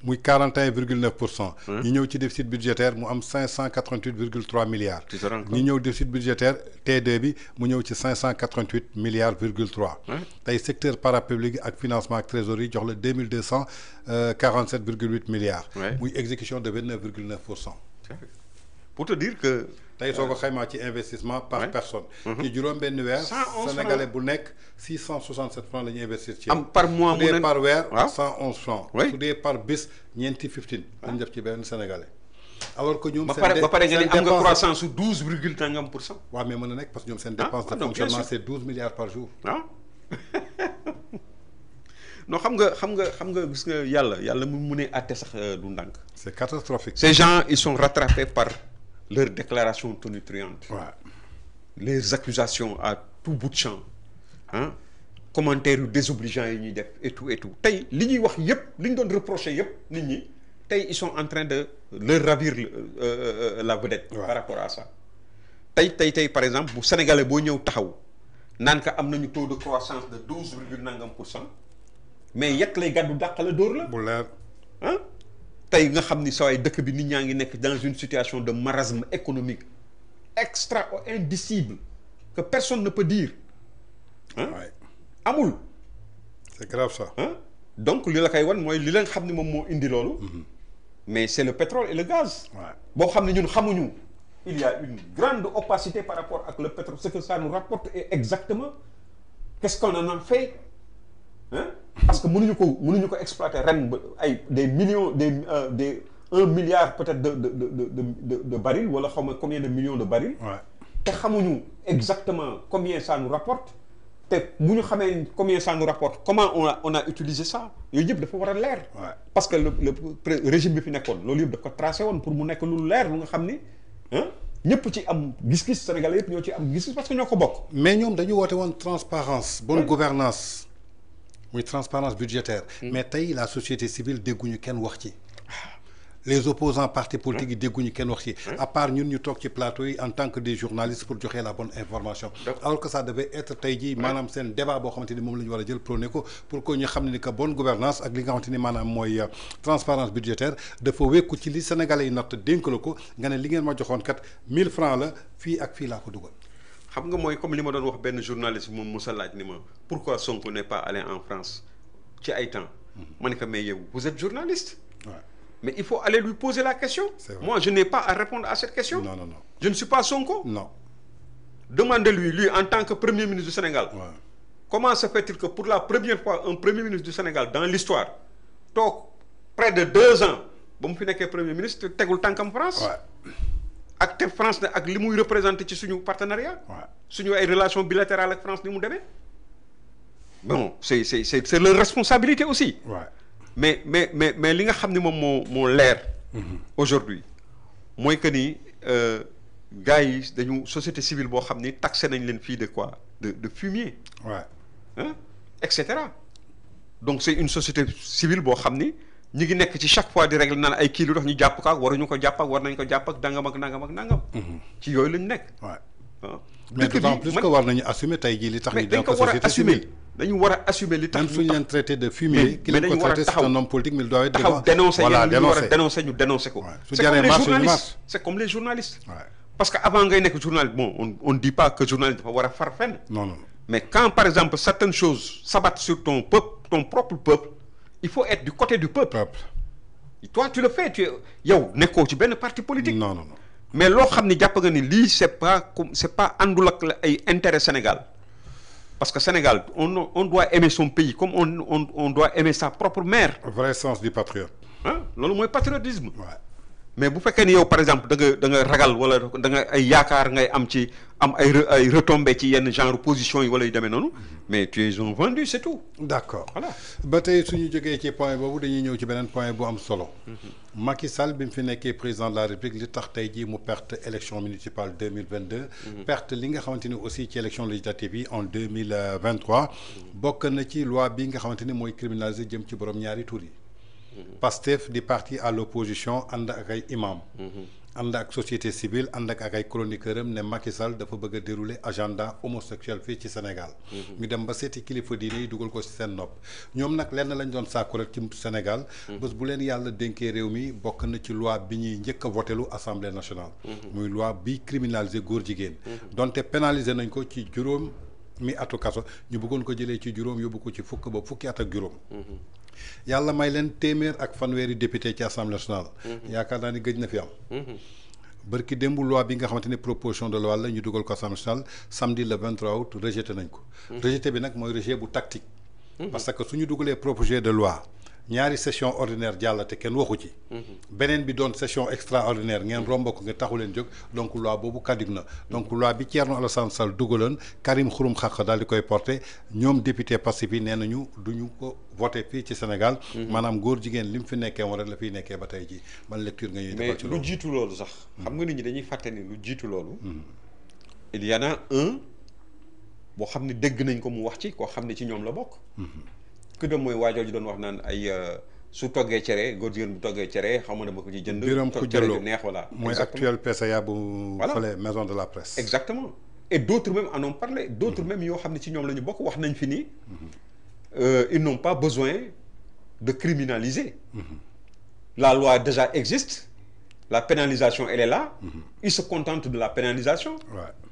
muy 41,9%. ñu ñëw ci déficit budgétaire mu am 588,3 milliards. ñu ñëw déficit budgétaire T2 bi mu ñëw ci 588 milliards,3. tey secteur parapublic ak financement ak trésorerie jox la 2247,8 milliards. muy exécution de 29,9%. pour te dire que. tey soo ko xaymaa ci investissement par personne. ci juróom-benn weer. Sénégalais bu nekk 667 francs la ñuy investir ci. am par mois mu ne par weer 111 francs. su dee par bis ñeenti 15 lañ def ci benn Sénégalais. alors que ñoom seen ba pare nga ni am nga croissance su 12,nangam%. waaw mais mën na nekk parce que ñoom seen dépense de fonctionnement c'est 12 milliards par jour. non xam nga gis nga yàlla mu mënee àtte sax du ndànk. c'est catastrophique. Ces gens ils sont rattrapés par leurs déclarations tonitruantes. Les accusations à tout bout de champ commentaires yu désobligeants yi ñuy def et tout tey li ñuy wax yëpp li ñu doon reprocher yëpp nit ñi tey ils sont en train de leur ravir la vedette. par rapport à ça. tey par exemple bu sénégalais boo ñëw taxaw naan ka am nañu taux de croissance de 12,nangam%. mais yet lay gàddu dàqala dóor la. bu leer tey nga xam ni saway dëkk bi nit ñaa ngi nekk dans une situation de marasme économique indicible que personne ne peut dire amul. c'est grave ça. donc li la koy wan mooy li leen xam ni moom moo indi loolu. mais c'est le pétrole et le gaz. boo xam ne ñun xamuñu. il y a une grande opacité par rapport ak le pétrole ce que ça nous rapporte exactement qu'est-ce qu'on en a fait. parce que mënuñu ko exploiter ren ba ay des millions des 1 milliard peut-être de barils wala xaw ma combien de millions de barils. te xamuñu exactement combien ça nous rapporte te bu ñu xamee combien ça nous rapporte comment on a utilisé ça yooyu yëpp dafa war a leer. parce que le régime bi fi nekkoon loolu yëpp daf ko tracé woon pour mu nekk lu leer lu nga xam ni ñëpp ci am gis-gis Sénégalais yëpp ñoo ci am gis-gis parce que ñoo ko bokk. mais ñoom dañu woote woon transparence bonne gouvernance muy transparence budgétaire. mais tey la société civile dégguñu kenn wax ci. les opposants partis politiques yi dégguñu kenn wax ci. à part ñun ñu toog ci plateau yi en tant que des journalistes pour joxe la bonne information. alors que ça devait être tey jii maanaam seen débat boo xamante ni moom la ñu war a jël prôné ko pour que ñu xam ne ni que bonne gouvernance ak li nga xamante ni maanaam mooy transparence budgétaire dafa wékku ci li Sénégalais yi natt dénk la ko nga ne li ngeen ma joxoon kat 1000 francs la fii ak fii laa ko dugal. xam nga mooy comme li ma doon wax benn journaliste moom Moussa laaj ni ma pourquoi Sonko n'est pas allé en France ci ay temps. ma ne ko mais yow vous êtes journaliste. mais il faut aller lui poser la question. Moi je n'ai pas à répondre à cette question. Non. Je ne suis pas Sonko. Non. Demandez-lui lui en tant que premier ministre du Sénégal. Comment se fait-il que pour la première fois un premier ministre du Sénégal dans l'histoire toog près de 2 ans ba mu fi nekkee premier ministre tegul tànkam France. ak te France ne ak li muy représenté ci suñu partenariat. suñu ay relations bilatérales ak France ni mu demee. bon c'est leur responsabilité aussi. mais li nga xam ne moom moo leer. aujourd'hui mooy que ni gars yi dañu société civile boo xam ni taxé nañ leen fii de quoi de fumier. et cetera. donc c'est une société civile boo xam ni ñu ngi nekk ci chaque fois di régler naan ay kii lu tax ñu jàpp ko ak waruñu ko jàpp ak war nañ ko jàpp ak nangam ak nangam. ci yooyu lañ nekk. mais d'autant plus que war nañu assumer tey jii li tax ñu. dañ ko war a assumer dañu war a assumer li tax. même suñu leen traité de fumier. mais dañu war a taxaw c'est un homme politique mais il doit être taxaw dénoncer voilà ñu war a dénoncer ñu dénoncer ko. su jaree marche ñu marche c'est comme les journalistes. parce que avant ngay nekk journaliste bon on dit pas que journaliste dafa war a far fenn. non. mais quand par exemple certaines choses s'abattent sur ton peuple, ton propre peuple, il faut être du côté du peuple. Toi tu le fais, yow nekkoo ci benn parti politique. Non. mais loo xam ni jàpp nga ni lii c'est pas àndul ak ay intérêt Sénégal parce que Sénégal on doit aimer son pays comme on doit aimer sa propre mère. Vrai sens du patriote. loolu mooy patriotisme. mais bu fekkee ni yow par exemple da nga ragal wala da nga ay yaakaar ngay am ci ay retombées ci yenn genre position yi wala yu demee noonu mais tu es un vendu c'est tout. D'accord. Voilà. ba tey suñu jógee ci point boobu dañuy ñëw ci beneen point bu am solo. Macky Sall bi mu fi nekkee président de la République li tax tey jii mu perte élection municipale 2022. perte li nga xamante ni aussi ci élection législative yi en 2023. bokk na ci loi bi nga xamante ni mooy criminaliser jëm ci borom ñaari tur yi. Pastef di parti à l'opposition ànd ak ay imam ànd ak société civile ànd ak ay chroniqueur am ne Macky Sall dafa bëgg a dérouler agenda homosexuel fii ci Sénégal. ñu dem ba seeti kilifa diine yi dugal ko ci seen nopp ñoom nag lenn lañ doon sàkku rek ci Sénégal. bés bu leen yàlla dénkee réew mi bokk na ci loi bi ñuy njëkk a voté lu assemblée nationale. muy loi bi criminaliser góor jigéen. donte pénaliser nañ ko ci juróom mi atu kaso ñu bëggoon ko jëlee ci juróom yóbbu ko ci fukk ba fukki at ak juróom. yàlla may leen téeméer ak fanweeri député ci assemblée nationale. yaakaar naa ni gëj na fi am. bërki démb loi bi nga xamante ni proposition de loi la ñu dugal ko assemblée nationale samedi le 23 août rejeté nañ ko. rejeté bi nag mooy rejet bu tactique. parce que suñu dugalee projet de loi ñaari session ordinaire jàll te kenn waxu ci. beneen bi doon session extraordinaire ngeen romb ko nga taxu leen jóg donc loi boobu caduc na donc loi bi Thierno Alassane Sall dugaloon Karim Xurum Xaq daal di koy porté ñoom député Pastef yi nee nañu duñu ko voté fii ci Sénégal. maanaam góor jigéen li mu fi nekkee woon rek la fiy nekkee ba tey ji ban lecture nga ñuy defal ci loolu. mais lu jiitu loolu sax. xam nga nit ñi dañuy fàtte ni lu jiitu loolu. il y en a un boo xam ne dégg nañ ko mu wax ci koo xam ne ci ñoom la bokk. ku dem mooy waajoo ji doon wax naan ay su toggee cere góor jigéen bu toggee cere xam nga dama ko ci jënd. Biram Khoudialo neex voilà. mooy actuel PCA bu. fële maison de la presse. exactement et d'autres même en ont parlé d'autres même yoo xam ne ci ñoom la ñu bokk wax nañ fi nii. ils n'ont pas besoin de criminaliser. La loi déjà existe. La pénalisation elle est là. Ils se contentent de la pénalisation.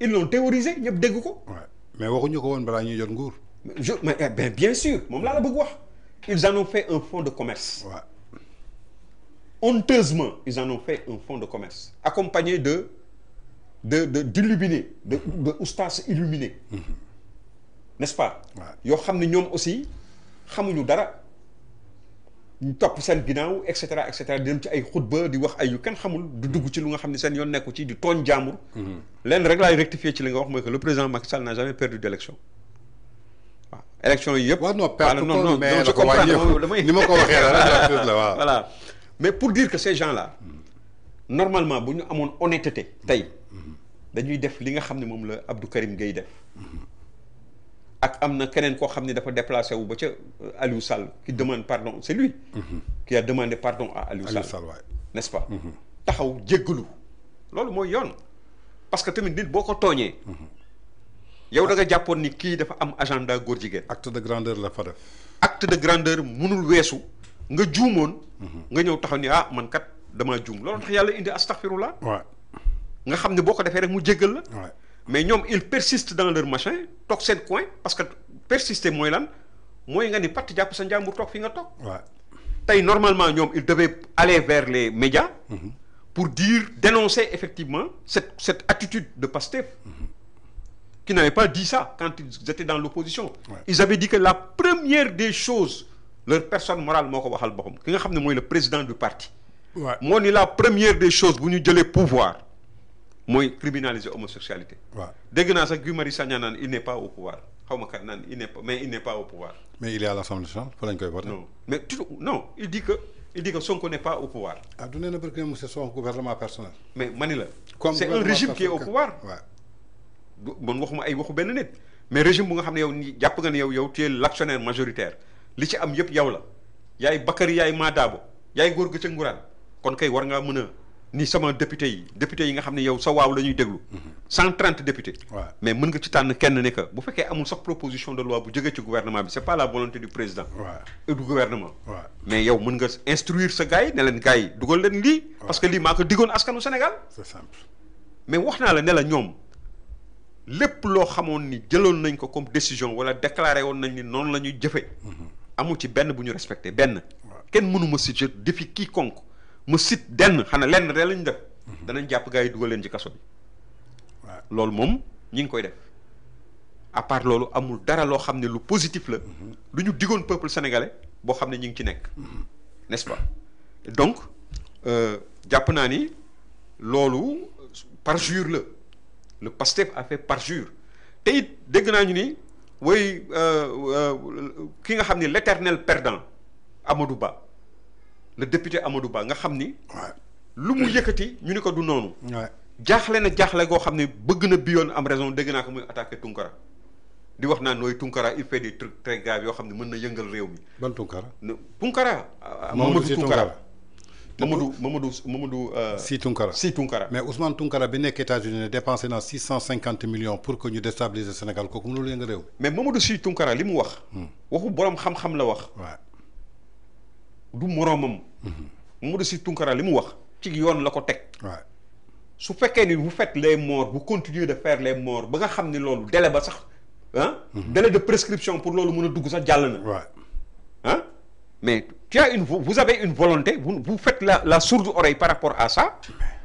Ils l'ont théorisé ñëpp dégg ko. mais waxuñu ko woon balaa ñuy jot nguur. mais bien sûr moom laa la bëgg wax. Ils en ont fait un fonds de commerce. Honteusement ils en ont fait un fonds de commerce accompagné d'illuminés de oustas illuminés. N'est-ce pas. yoo xam ne ñoom aussi xamuñu dara ñu topp seen ginnaaw et cetera di dem ci ay xutba di wax ay yu kenn xamul du dugg ci lu nga xam ne seen yoon nekku ci di tooñ jàmbur. lenn rek laay rectifier ci li nga wax mooy que le président Macky Sall n'a jamais perdu d'élection. waaw élection yi yëpp. waaw non perte non mais je comprends damay ni ma ko waxee la waaw. voilà mais pour dire que ces gens-là normalement bu ñu amoon honnêteté tey dañuy def li nga xam ne moom la Abdou Karim Gueye def. ak am na keneen koo xam ne dafa déplacé wu ba ca Aliou Sall qui demande pardon c'est lui. qui a demandé pardon à Aliou Sall n'est-ce pas. taxaw jéggalu loolu mooy yoon parce que tamit nit boo ko tooñee. yow da nga jàppoon ni kii dafa am agenda góor jigéen. acte de grandeur la fa def. acte de grandeur mënul weesu nga juumoon. nga ñëw taxaw ni ah man kat damaa juum loolu tax yàlla indi astaghfirullah. nga xam ne boo ko defee rek mu jéggal la. mais ñoom ils persistent dans leur machin toog seen coin parce que persister mooy lan mooy nga ni patt jàpp sa njàmbur toog fi nga toog. tey normalement ñoom ils devaient aller vers les médias. pour dénoncer effectivement cette attitude de Pastef. qui n'avait pas dit ça quand ils étaient dans l'opposition. Ils avaient dit que la première des choses leur personne morale moo ko waxal boppam ki nga xam ne mooy le président du parti. moo ni la première des choses bu ñu jëlee pouvoir. mooy criminaliser homosexualité. dégg naa sax Guy Marius Sagna naan il n'est pas au pouvoir xaw ma kat naan il n'est pas au pouvoir. mais il est à l'Assemblée nationale fa lañ koy voter. non mais il dit que Sonko n'est pas au pouvoir. du nee na parce que c'est son gouvernement personnel. mais mani la. c'est un régime qui est au pouvoir. bon waxuma ay waxu benn nit. mais régime bu nga xam ne yow nii jàpp nga ne yow tu es l'actionnaire majoritaire li ci am yëpp yow la yaay Bakary yaay Madabo yaay góor ga ca Nguraan kon kay war ngaa mën a ni sama député yi nga xam ne yow sa waaw la ñuy déglu 130 députés mais mën nga ci tànn kenn ne que bu fekkee amul sax proposition de loi bu jógee ci gouvernement bi c'est pas la volonté du président et du gouvernement mais yow mën nga instruire sa gars yi ne leen gars yi dugal leen lii parce que lii maa ko diggoon askanu Sénégal c'est simple mais wax naa la ne la ñoom lépp loo xamoon ni jëloon nañ ko comme décision wala déclaré woon nañ ni noonu la ñuy jëfee amul ci benn bu ñu respecté benn kenn mënu ma si je défie quiconque ma sit denn xanaa lenn rek lañ def danañ jàpp gars yi dugal leen ci kaso bi loolu moom ñi ngi koy def à part loolu amul dara loo xam ne lu positif la lu ñu diggoon peuple sénégalais boo xam ne ñi ngi ci nekk n'est-ce pas donc jàpp naa ni loolu parjure la le Pastef a fait parjure te it dégg naa ñu ni way ki nga xam ni l'éternel perdant Amadou Ba le député Amadou Ba nga xam ni lu mu yëkkati ñu ni ko du noonu jaaxle na jaaxle goo xam ne bëgg na bi yoon am raison dégg naa ko muy attaqué Tunkara di wax naan nooy Tunkara il fait des trucs très graves yoo xam ne mën na yëngal réew mi ban Tunkara Mamadou Tunkara Mamadou Sy Tunkara mais Ousmane Tunkara bi nekk États-Unis ne dépensé na 650 millions pour que ñu déstabiliser Sénégal kooku mënul yëngal réew mais Mamadou Sy Tunkara li mu wax waxu boroom xam-xam la wax du moroomam Mamadou Sy Tunkara li mu wax ci yoon la ko teg su fekkee ni vous faites les morts vous continuez de faire les morts ba nga xam ni loolu délai ba sax délai de prescription pour loolu mën a dugg sax jàll na mais vous avez une volonté vous faites la sourde oreille par rapport à ça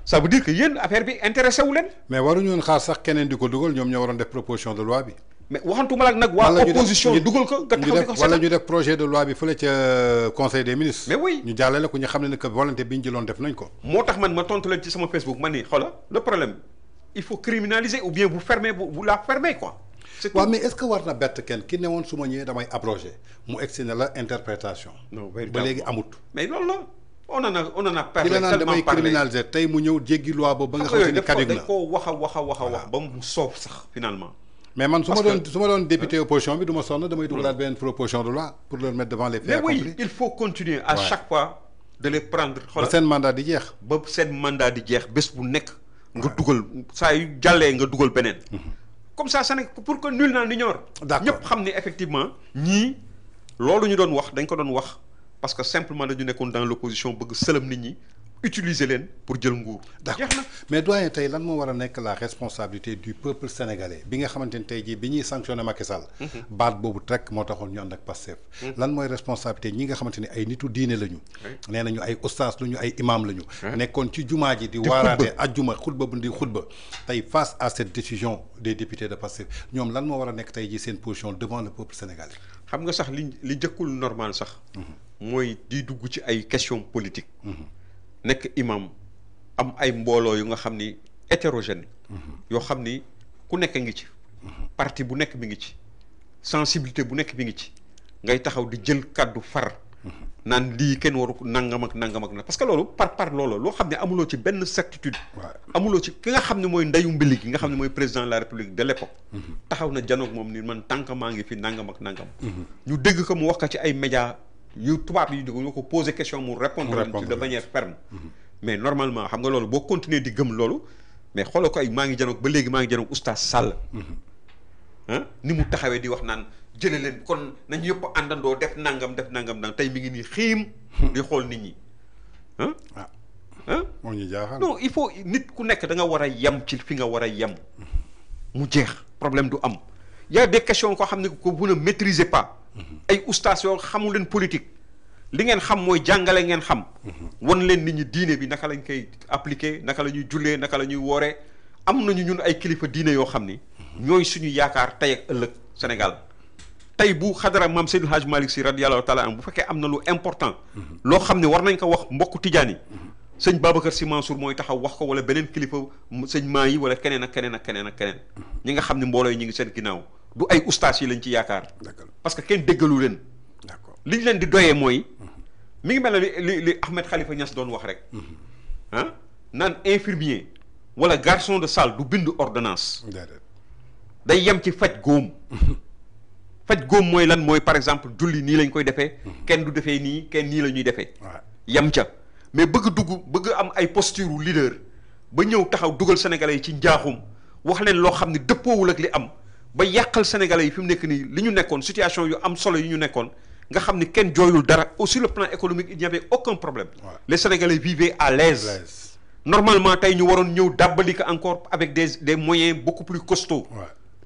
ça veut dire que yéen affaire bi intéressé wu leen mais waruñu woon xaar sax keneen di ko dugal ñoom ñoo waroon def proposition de loi bi mais waxantuma la nag waa opposition dugal ko nga taxaw di ko wala ñu def projet de loi bi fële ca conseil des ministres mais oui ñu jàllale ko ñu xam ne que volonté bi ñu jëloon def nañ ko moo tax man ma tontu leen ci sama Facebook man ni xoola le problème il faut criminaliser ou bien vous fermez vous la fermez quoi waaw mais est-ce que war na bett kenn ki ne woon su ma ñëwee damay abrogé mu egsi ne la interprétation ba léegi amut mais loolu la on en a parlé ki la naan damay criminaliser tey mu ñëw jéggi loi boobu ba nga xam ne kadig na dañ koo wax ba mu soof sax finalement mais man su ma doon député opposition bi du ma sonn damay dugalaat benn proposition de loi pour leur mettre devant les faits accomplis. Mais oui, il faut continuer à chaque fois de les prendre. ba seen mandat di jeex. ba seen mandat di jeex bés bu nekk. nga dugal saa yu jàllee nga dugal beneen. comme ça n'est pour que nul n'en ignore. d'accord ñëpp xam ne effectivement ñii loolu ñu doon wax dañ ko doon wax parce que simplement dañu nekkoon dans l'opposition bëgg sëlëm nit ñi. utiliser leen pour jël nguur. d'accord mais doyen tey lan moo war a nekk la responsabilité du peuple sénégalais bi nga xamante ni tey jii bi ñuy sanctionné Macky Sall. baat boobu rek moo taxoon ñu ànd ak Pastef. lan mooy responsabilité ñi nga xamante ni ay nitu diine lañu. nee nañu ay ustaas lañu ay imam lañu. nekkoon ci jumaa ji di waaraate ajjuma xutba bu di xutba tey face à cette décision des députés de Pastef ñoom lan moo war a nekk tey jii seen position devant le peuple sénégalais. xam nga sax li jëkkul normal sax. mooy di dugg ci ay questions politiques. nekk imam am ay mbooloo yu nga xam ni hétérogène yoo xam ni ku nekk ngi ci parti bu nekk bi ngi ci sensibilité bu nekk bi ngi ci ngay taxaw di jël kàddu far naan lii kenn waru nangam ak na parce que loolu par loolu loo xam ne amuloo ci benn certitude amuloo ci ki nga xam ne mooy ndeyu mbili gi nga xam ne mooy président de la république de l'époque taxaw na janoog moom ni man tànk maa ngi fi nangam ak nangam ñu dégg ko mu wax ko ci ay médias yu tubaab yi ñu ko poser question mu répondre de manière ferme mais normalement xam nga loolu boo continuer di gëm loolu mais xoolal ko ay maa ngi janoog ba léegi maa ngi janoog oustaz Sall ni mu taxawee di wax naan jële leen kon nañu yëpp àndandoo def nangam tey mi ngi nii xiim di xool nit ñi moo ñu jaaxal non il faut nit ku nekk da nga war a yem ci fi nga war a yem mu jeex problème du am y a des questions koo xam ne que vous ne maîtrisez pas ay oustaz yoo xamul leen politique li ngeen xam mooy jàngale ngeen xam wan leen nit ñi diine bi naka lañ koy appliquer naka la ñuy jullee naka la ñuy wooree am nañu ñun ay kilifa diine yoo xam ni ñooy suñu yaakaar tey ak ëllëg Sénégal tey bu xadara maam Seydil Hadj Malick Sy radiyallahu taala an bu fekkee am na lu important loo xam ne war nañ ko wax mbokku tijaan yi sëñ Babacar Sy Mansour mooy taxaw wax ko wala beneen kilifa sëñ maa yi wala keneen ak keneen ñi nga xam ne mbooloo yi ñu ngi seen ginnaaw du ay ustaas yi lañ ci yaakaar parce que kenn déggalu leen li ñu leen di doyee mooy mi ngi mel ne li Ahmed Khalifa Niass doon wax rek naan infirmier wala garçon de salle du bind ordonnance day yem ci faj góom faj góom mooy lan mooy par exemple julli nii lañ koy defee kenn du defee nii kenn nii la ñuy defee yem ca mais bëgg am ay posture u leader ba ñëw taxaw dugal sénégalais yi ci njaaxum wax leen loo xam ne dëppoowul ak li am ba yàqal sénégalais yi fi mu nekk nii li ñu nekkoon situation yu am solo yi ñu nekkoon nga xam ni kenn jooyul dara sur le plan économique il n'y avait aucun problème. Les sénégalais vivaient à l'aise. Normalement tey ñu waroon ñëw dàbbali ko encore avec des moyens beaucoup plus costauds.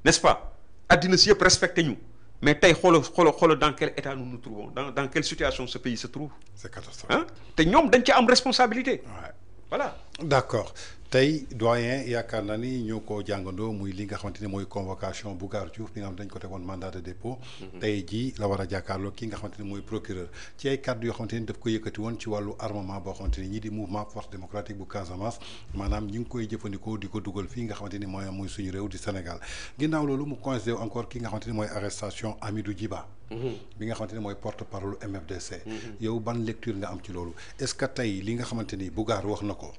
N'est-ce pas addina si yëpp respecté ñu mais tey xoolal dans quel état nous nous trouvons dans quelle situation ce pays se trouve. C'est catastrophique. te ñoom dañ ci am responsabilité. Voilà. D'accord tey doyen yaakaar naa ni ñoo ko jàngandoo muy li nga xamante ni mooy convocation Bougar Diouf bi nga xam dañ ko tegoon mandat de dépôt. tey jii la war a jàkkaarloo ki nga xamante ni mooy procureur ci ay kàddu yoo xamante ni daf ko yëkkati woon ci wàllu armement boo xamante ni ñii di mouvement force démocratique bu Casamance maanaam ñu ngi koy jëfandikoo di ko dugal fii nga xamante ni mooy suñu réew di Sénégal ginnaaw loolu mu coïncidé encore ki nga xamante ni mooy arrestation Amidou Djiba. bi nga xamante ni mooy porte parole MFDC. yow ban lecture nga am ci loolu est-ce que tey li nga xamante ni Bougar wax na ko.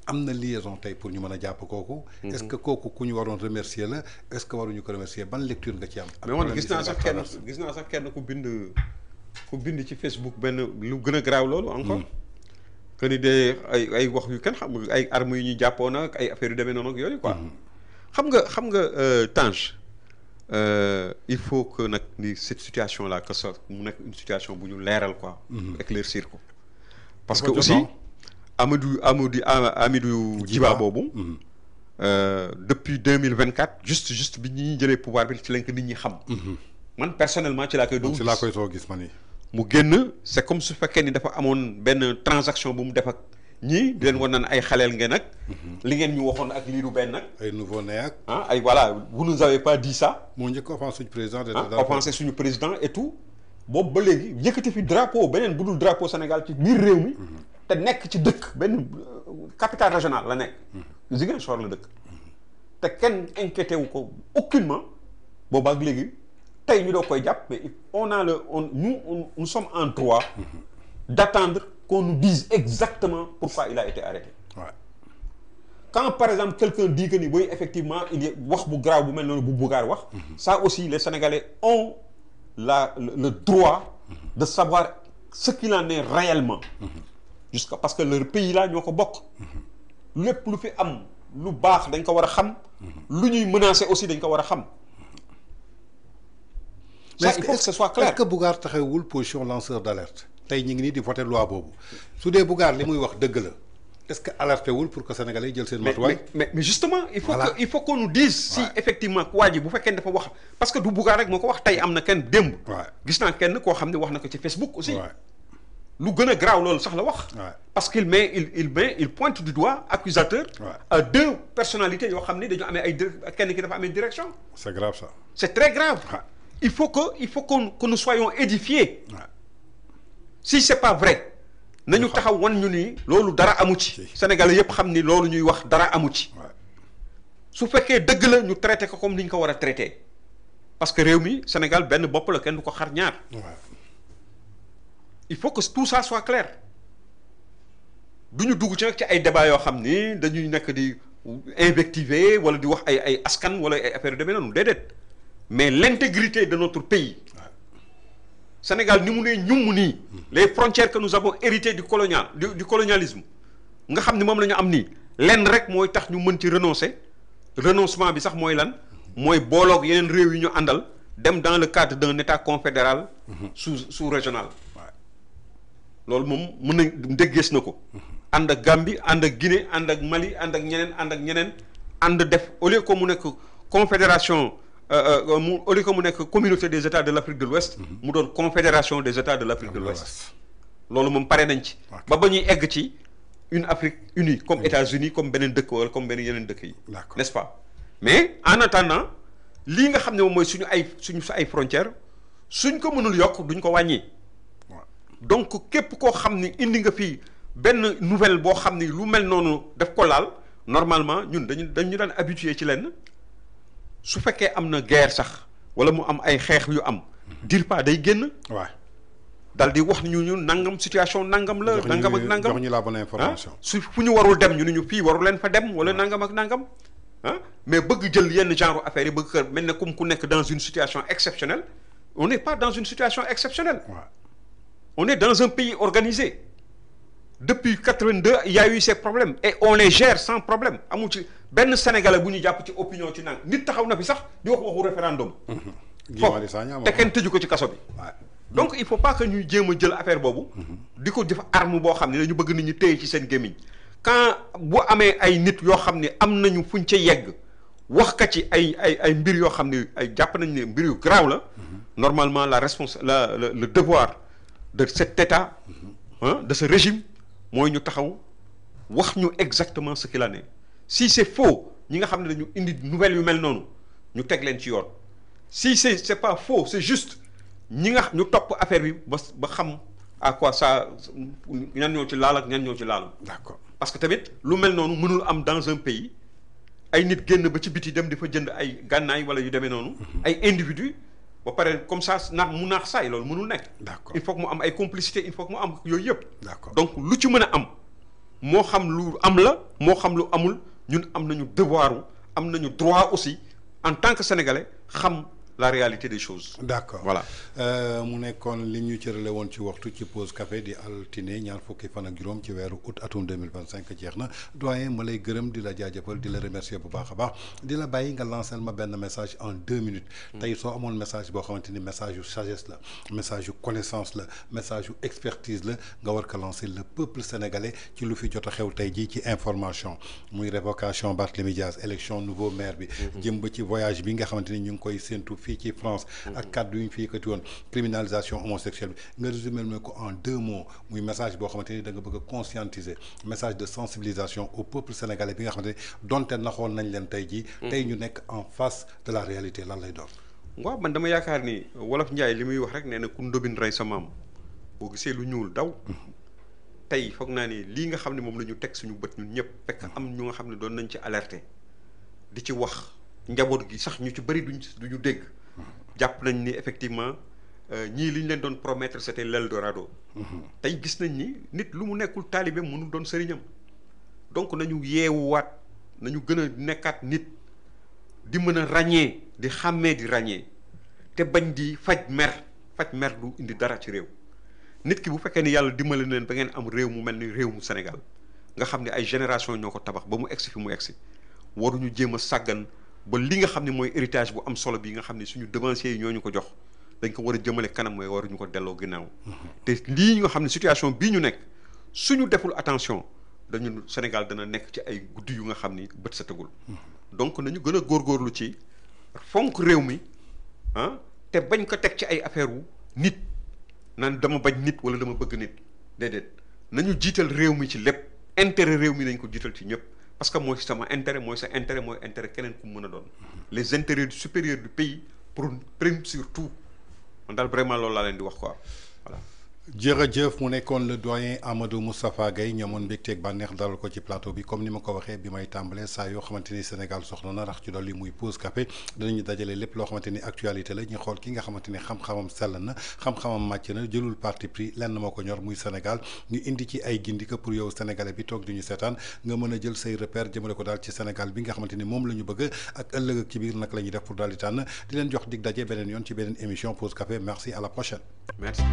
am na liaison tey pour ñu mën a jàpp kooku. est-ce que kooku ku ñu waroon remercier la est-ce que waruñu ko remercier ban lecture nga ci am. mais man gis naa sax kenn ku bind ci Facebook benn lu gën a garaaw loolu encore. que ni de ay wax yu kenn xam ay armes yu ñu jàppoon ak ay affaires yu demee noonu ak yooyu quoi. xam nga Tange. Il faut que nag ni cette situation là que ça mu nekk une situation bu ñu leeral quoi. éclaircir ko. parce que aussi Amidou Djiba boobu. Depuis 2024 juste bi ñuy jëlee pouvoir bi ci lañ ko nit ñi xam. man personnellement ci laa koy. ci laa koy soo gis man mu génn c'est comme su fekkee ni dafa amoon benn transaction bu mu def ak ñii di leen wan naan ay xaleel ngeen ak. li ngeen ñu waxoon ak lii du benn nag. ay nouveau-né ak. ay voilà vous nous avez pas dit ça. moo njëkk offensé suñu président. offensé suñu président et tout. boobu ba léegi yëkkati fi drapeau beneen bu dul drapeau Sénégal ci biir réew mi. te nekk ci dëkk benn capitale régionale la nekk. Ziguinchor la dëkk. te kenn inquiété wu ko aucunement boobu ak léegi tey ñu doo koy jàpp mais nous sommes en droit d'attendre qu'on nous dise exactement pourquoi il a été arrêté. Quand par exemple quelqu'un dit que ni oui effectivement il y wax bu grave bu mel noonu bu Bougar wax. Ça aussi les Sénégalais ont le droit de savoir ce qu'il en est réellement. Jusqu'à parce que leur pays là ñoo ko bokk. lépp lu fi am lu baax dañ ko war a xam. lu ñuy menacer aussi dañ ko war a xam. mais il faut que ce soit clair. est-ce que Bougar taxawul position lanceur d'alerte tey ñu ngi nii di voter loi boobu su dee Bougar li muy wax dëgg la est-ce que alerté wul pour que sénégalais yi jël seen matuwaay. mais justement il faut qu'on nous dise si effectivement waa ji bu fekkee dafa wax parce que du Bougar rek moo ko wax tey am na kenn démb. gis naa kenn koo xam ne wax na ko ci Facebook aussi. lu gën a graaw loolu sax la wax. parce qu'il pointe du doigt accusateur. à deux personnalités yoo xam ne dañoo amee ay kenn ki dafa amee direction. c'est grave ça. c'est très grave. il faut que nous soyons édifiés. si c'est pas vrai. nañu taxaw wan ñu ni loolu dara amu ci. Sénégalais yëpp xam ni loolu ñuy wax dara amu ci. su fekkee dëgg la ñu traité ko comme ni ñu ko war a traité. parce que réew mi Sénégal benn bopp la kenn du ko xar ñaar. il faut que tout ça soit clair. du ñu dugg ci nag ci ay débat yoo xam ni dañuy nekk di invectiver wala di wax ay askan wala ay affaires yu demee noonu déedéet. mais l'intégrité de notre pays. Sénégal ni mu nee ñum nii. les frontières que nous avons héritées du colonialisme. nga xam ni moom la ñu am nii. lenn rek mooy tax ñu mën ci renoncer. renoncement bi sax mooy lan. mooy booloog yeneen réew yi ñu àndal. dem dans le cadre d'un état confédéral. sous-régional. loolu moom mën nañ ndéggees na ko. ànd ak Gambie ànd ak Guinée ànd ak Mali ànd ak ñeneen ànd def au lieu que mu nekk confédération. au lieu que mu nekk communauté des états de l'Afrique de l'Ouest mu doon confédération des états de l'Afrique de l'Ouest loolu moom pare nañ ci ba ñuy egg ci une Afrique unie comme États-Unis comme beneen dëkk wala comme beneen yeneen dëkk yi n'est-ce pas mais en attendant lii nga xam ne moom mooy suñu ay frontières suñ ko mënul yokk duñ ko wàññi donc képp koo xam ni indi nga fii benn nouvelle boo xam ni lu mel noonu daf ko laal normalement ñun dañu daan habitué ci lenn su fekkee am na guerre sax wala mu am ay xeex yu am dire pas day génn. dal di wax ñu nangam situation nangam la. nangam ak nangam jox ñu la bonne information. su fu ñu warul dem ñu fii waru leen fa dem wala nangam ak nangam mais bëgg jël yenn genre affaire yi bëgg kër mel ne comme ku nekk dans une situation exceptionnelle on n'est pas dans une situation exceptionnelle. on est dans un pays organisé depuis 82 il y a eu ces problèmes et on les gère sans problème amu ci benn sénégalais bu ñu jàpp ci opinion ci nang nit taxaw na fi sax di wax waxu référendum. foofu te kenn tëju ko ci kaso bi. donc il faut pas que ñuy jéem a jël affaire boobu. di ko def arme boo xam ne dañu bëgg nit ñi téye ci seen gémmiñ quand bu amee ay nit yoo xam ne am nañu fuñ ca yegg wax ka ci ay mbir yoo xam ne ay jàpp nañ ne mbir yu graaw la. normalement le devoir de cet état de ce régime mooy ñu taxaw wax ñu exactement ce qu'il en est si c'est faux ñi nga xam ne dañu indi nouvelle yu mel noonu ñu teg leen ci yoon si c'est pas faux c'est juste ñi nga ñu topp affaire bi ba xam à quoi ça ñan ñoo ci laal ak ñan ñoo ci laalu. D'accord. Parce que tamit lu mel noonu mënul am dans un pays ay nit génn ba ci biti dem di fa jënd ay gànnaay wala yu demee noonu. ay individus ba pare comme ça mu naax saay loolu mënul nekk. D'accord. Il faut que mu am ay complicité il faut que mu am yooyu yëpp. D'accord. Donc lu ci mën a am moo xam lu am la moo xam lu amul ñun am nañu devoiru am nañu droit aussi en tant que sénégalais xam la réalité des choses. D'accord. Voilà. mu nekkoon li ñu cërale woon ci waxtu ci pause café di altine ñaar fukki fan ak juróom ci weeru août atum 2025 jeex na doyen ma lay gërëm di la jaajëfal di la remercier bu baax a baax di la bàyyi nga lancer ma benn message en 2 minutes. tey soo amoon message boo xamante ni message yu sagesse la message yu connaissance la message yu expertise la nga war ko lancer le peuple sénégalais ci lu fi jot a xew tey jii ci information muy révocation Barthélémy Dias élection nouveau maire bi. jëm ba ci voyage bi nga xamante ni ñu ngi koy séntu fii ci France. ak kàddu yu ñu fi yëkkati woon criminalisation homosexuelle bi nga résumé ma ko en 2 mots muy message boo xamante ni da nga bëgg a conscientiser message de sensibilisation au peuple sénégalais bi nga xamante ni donte naxoon nañ leen tey jii. tey ñu nekk en face de la réalité lan lay doon. waaw man dama yaakaar ni wolof Njaay li muy wax rek nee na ku ndóbin rey sa maam boo gisee lu ñuul daw. tey foog naa ni lii nga xam ne moom la ñu teg suñu bët ñun ñëpp fekk am ñu nga xam ne doon nañ ci alerter di ci wax njaboot gi sax ñu ci bëri duñu dégg. jàpp nañ ni effectivement ñii li ñu leen doon promettre c'était l'Eldorado. tey gis nañ ni nit lu mu nekkul taalibe mënul doon sëriñam donc nañu yeewuwaat nañu gën a nekkaat nit di mën a ràññee di xàmmee di ràññee te bañ di faj mer du indi dara ci réew nit ki bu fekkee ni yàlla dimbali leen ba ngeen am réew mu mel ni réew mu Sénégal nga xam ne ay génération ñoo ko tabax ba mu egsi fi mu egsi waruñu jéem a sàggan ba li nga xam ne mooy héritage bu am solo bi nga xam ne suñu devanciers yi ñoo ñu ko jox dañ ko war a jëmale kanam mooy waruñu ko delloo ginnaaw. te lii nga xam ne situation bii ñu nekk suñu deful attention dañu Sénégal dana nekk ci ay guddi yu nga xam ni bët sa tegul. donc nañu gën a góorgóorlu ci fonk réew mi te bañ ko teg ci ay affaire wu nit naan dama bañ nit wala dama bëgg nit déedéet nañu jiital réew mi ci lépp intérêt réew mi nañ ko jiital ci ñëpp. parce que mooy sama intérêt mooy sa intérêt mooy intérêt keneen ku mu mën a doon les intérêts supérieurs du pays priment surtout man daal vraiment loolu laa leen di wax quoi voilà. jërëjëf mu nekkoon le doyen Amadou Moustapha Gueye ñamoon mbégteeg bànneex dalal ko ci plateau bi comme ni ma ko waxee bi may tàmbalee saa yoo xamante ni Sénégal soxla na rax ci dolli muy pause café danañu dajale lépp loo xamante ni actualité la ñu xool ki nga xamante ni xam-xamam sell na xam-xamam màcc na jëlul parti pris lenn moo ko ñor muy Sénégal ñu indi ci ay gindika pour yow sénégalais bi toog di ñu seetaan nga mën a jël say repère jëmale ko daal ci Sénégal bi nga xamante ni moom la ñu bëgg ak ëllëg ak ci biir nag la ñuy def pour daal di tànn di leen jox dig daje beneen yoon ci beneen émission pause café merci à la prochaine. Merci.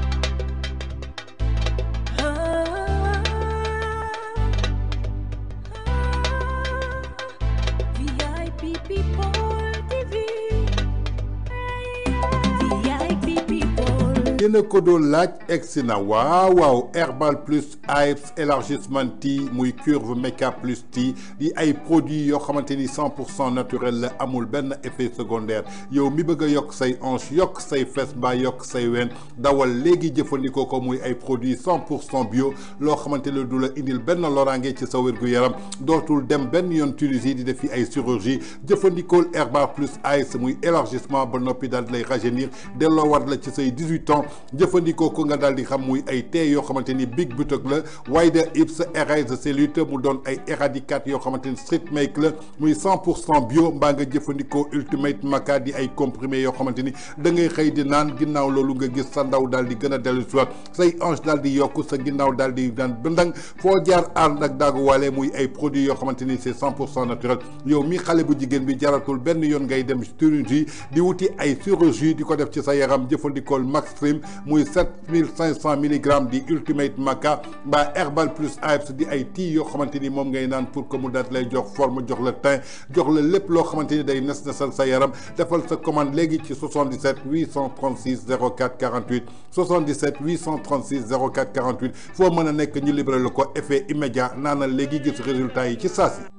yéen a ko doon laaj egsi na waaw Herbal Plus Hybs élargissement tea muy curve méca plus tea di ay produits yoo xamante ni 100% naturel la amul benn effet secondaire yow mi bëgg a yokk say hanche yokk say fes mbaa yokk say ween dawal léegi jëfandikoo ko muy ay produits 100% bio loo xamante ne du la indil benn loraange ci sa wérgu yaram dootul dem benn yoon Tunisie di def fi ay chirurgie jëfandikool Herbal Plus Hybs muy élargissement ba noppi daal di lay rajeunir delloowaat la ci say 18 ans. jëfandikoo ko nga daal di xam muy ay thé yoo xamante ni big butok la Wider Hips Erase Cellulite mu doon ay éradicat yoo xamante ni street make la muy 100% bio mbaa nga jëfandikoo Ultimate Maca di ay comprimé yoo xamante ni da ngay xëy di naan ginnaaw loolu nga gis sa ndaw daal di gën a dellu soit say hanche daal di yokk sa ginnaaw daal di daan bëndang foo jaar ànd ak daaguwaale muy ay produits yoo xamante ni c'est 100% naturel yow mi xale bu jigéen bi jaratul benn yoon ngay dem chirurgie di wuti ay chirurgie di ko def ci sa yaram jëfandikool Maxstream muy 7500 mg di Ultimate Maca mbaa Herbal Plus Herbs di ay tii yoo xamante ni moom ngay naan pour que mu daat lay jox forme jox la teint jox la lépp loo xamante ni day nes nesal sa yaram defal sa commande léegi ci 77 836 04 48 77 836 04 48 foo mën a nekk ñu libéré la ko effet immédiat naanal léegi gis résultat yi ci saa si.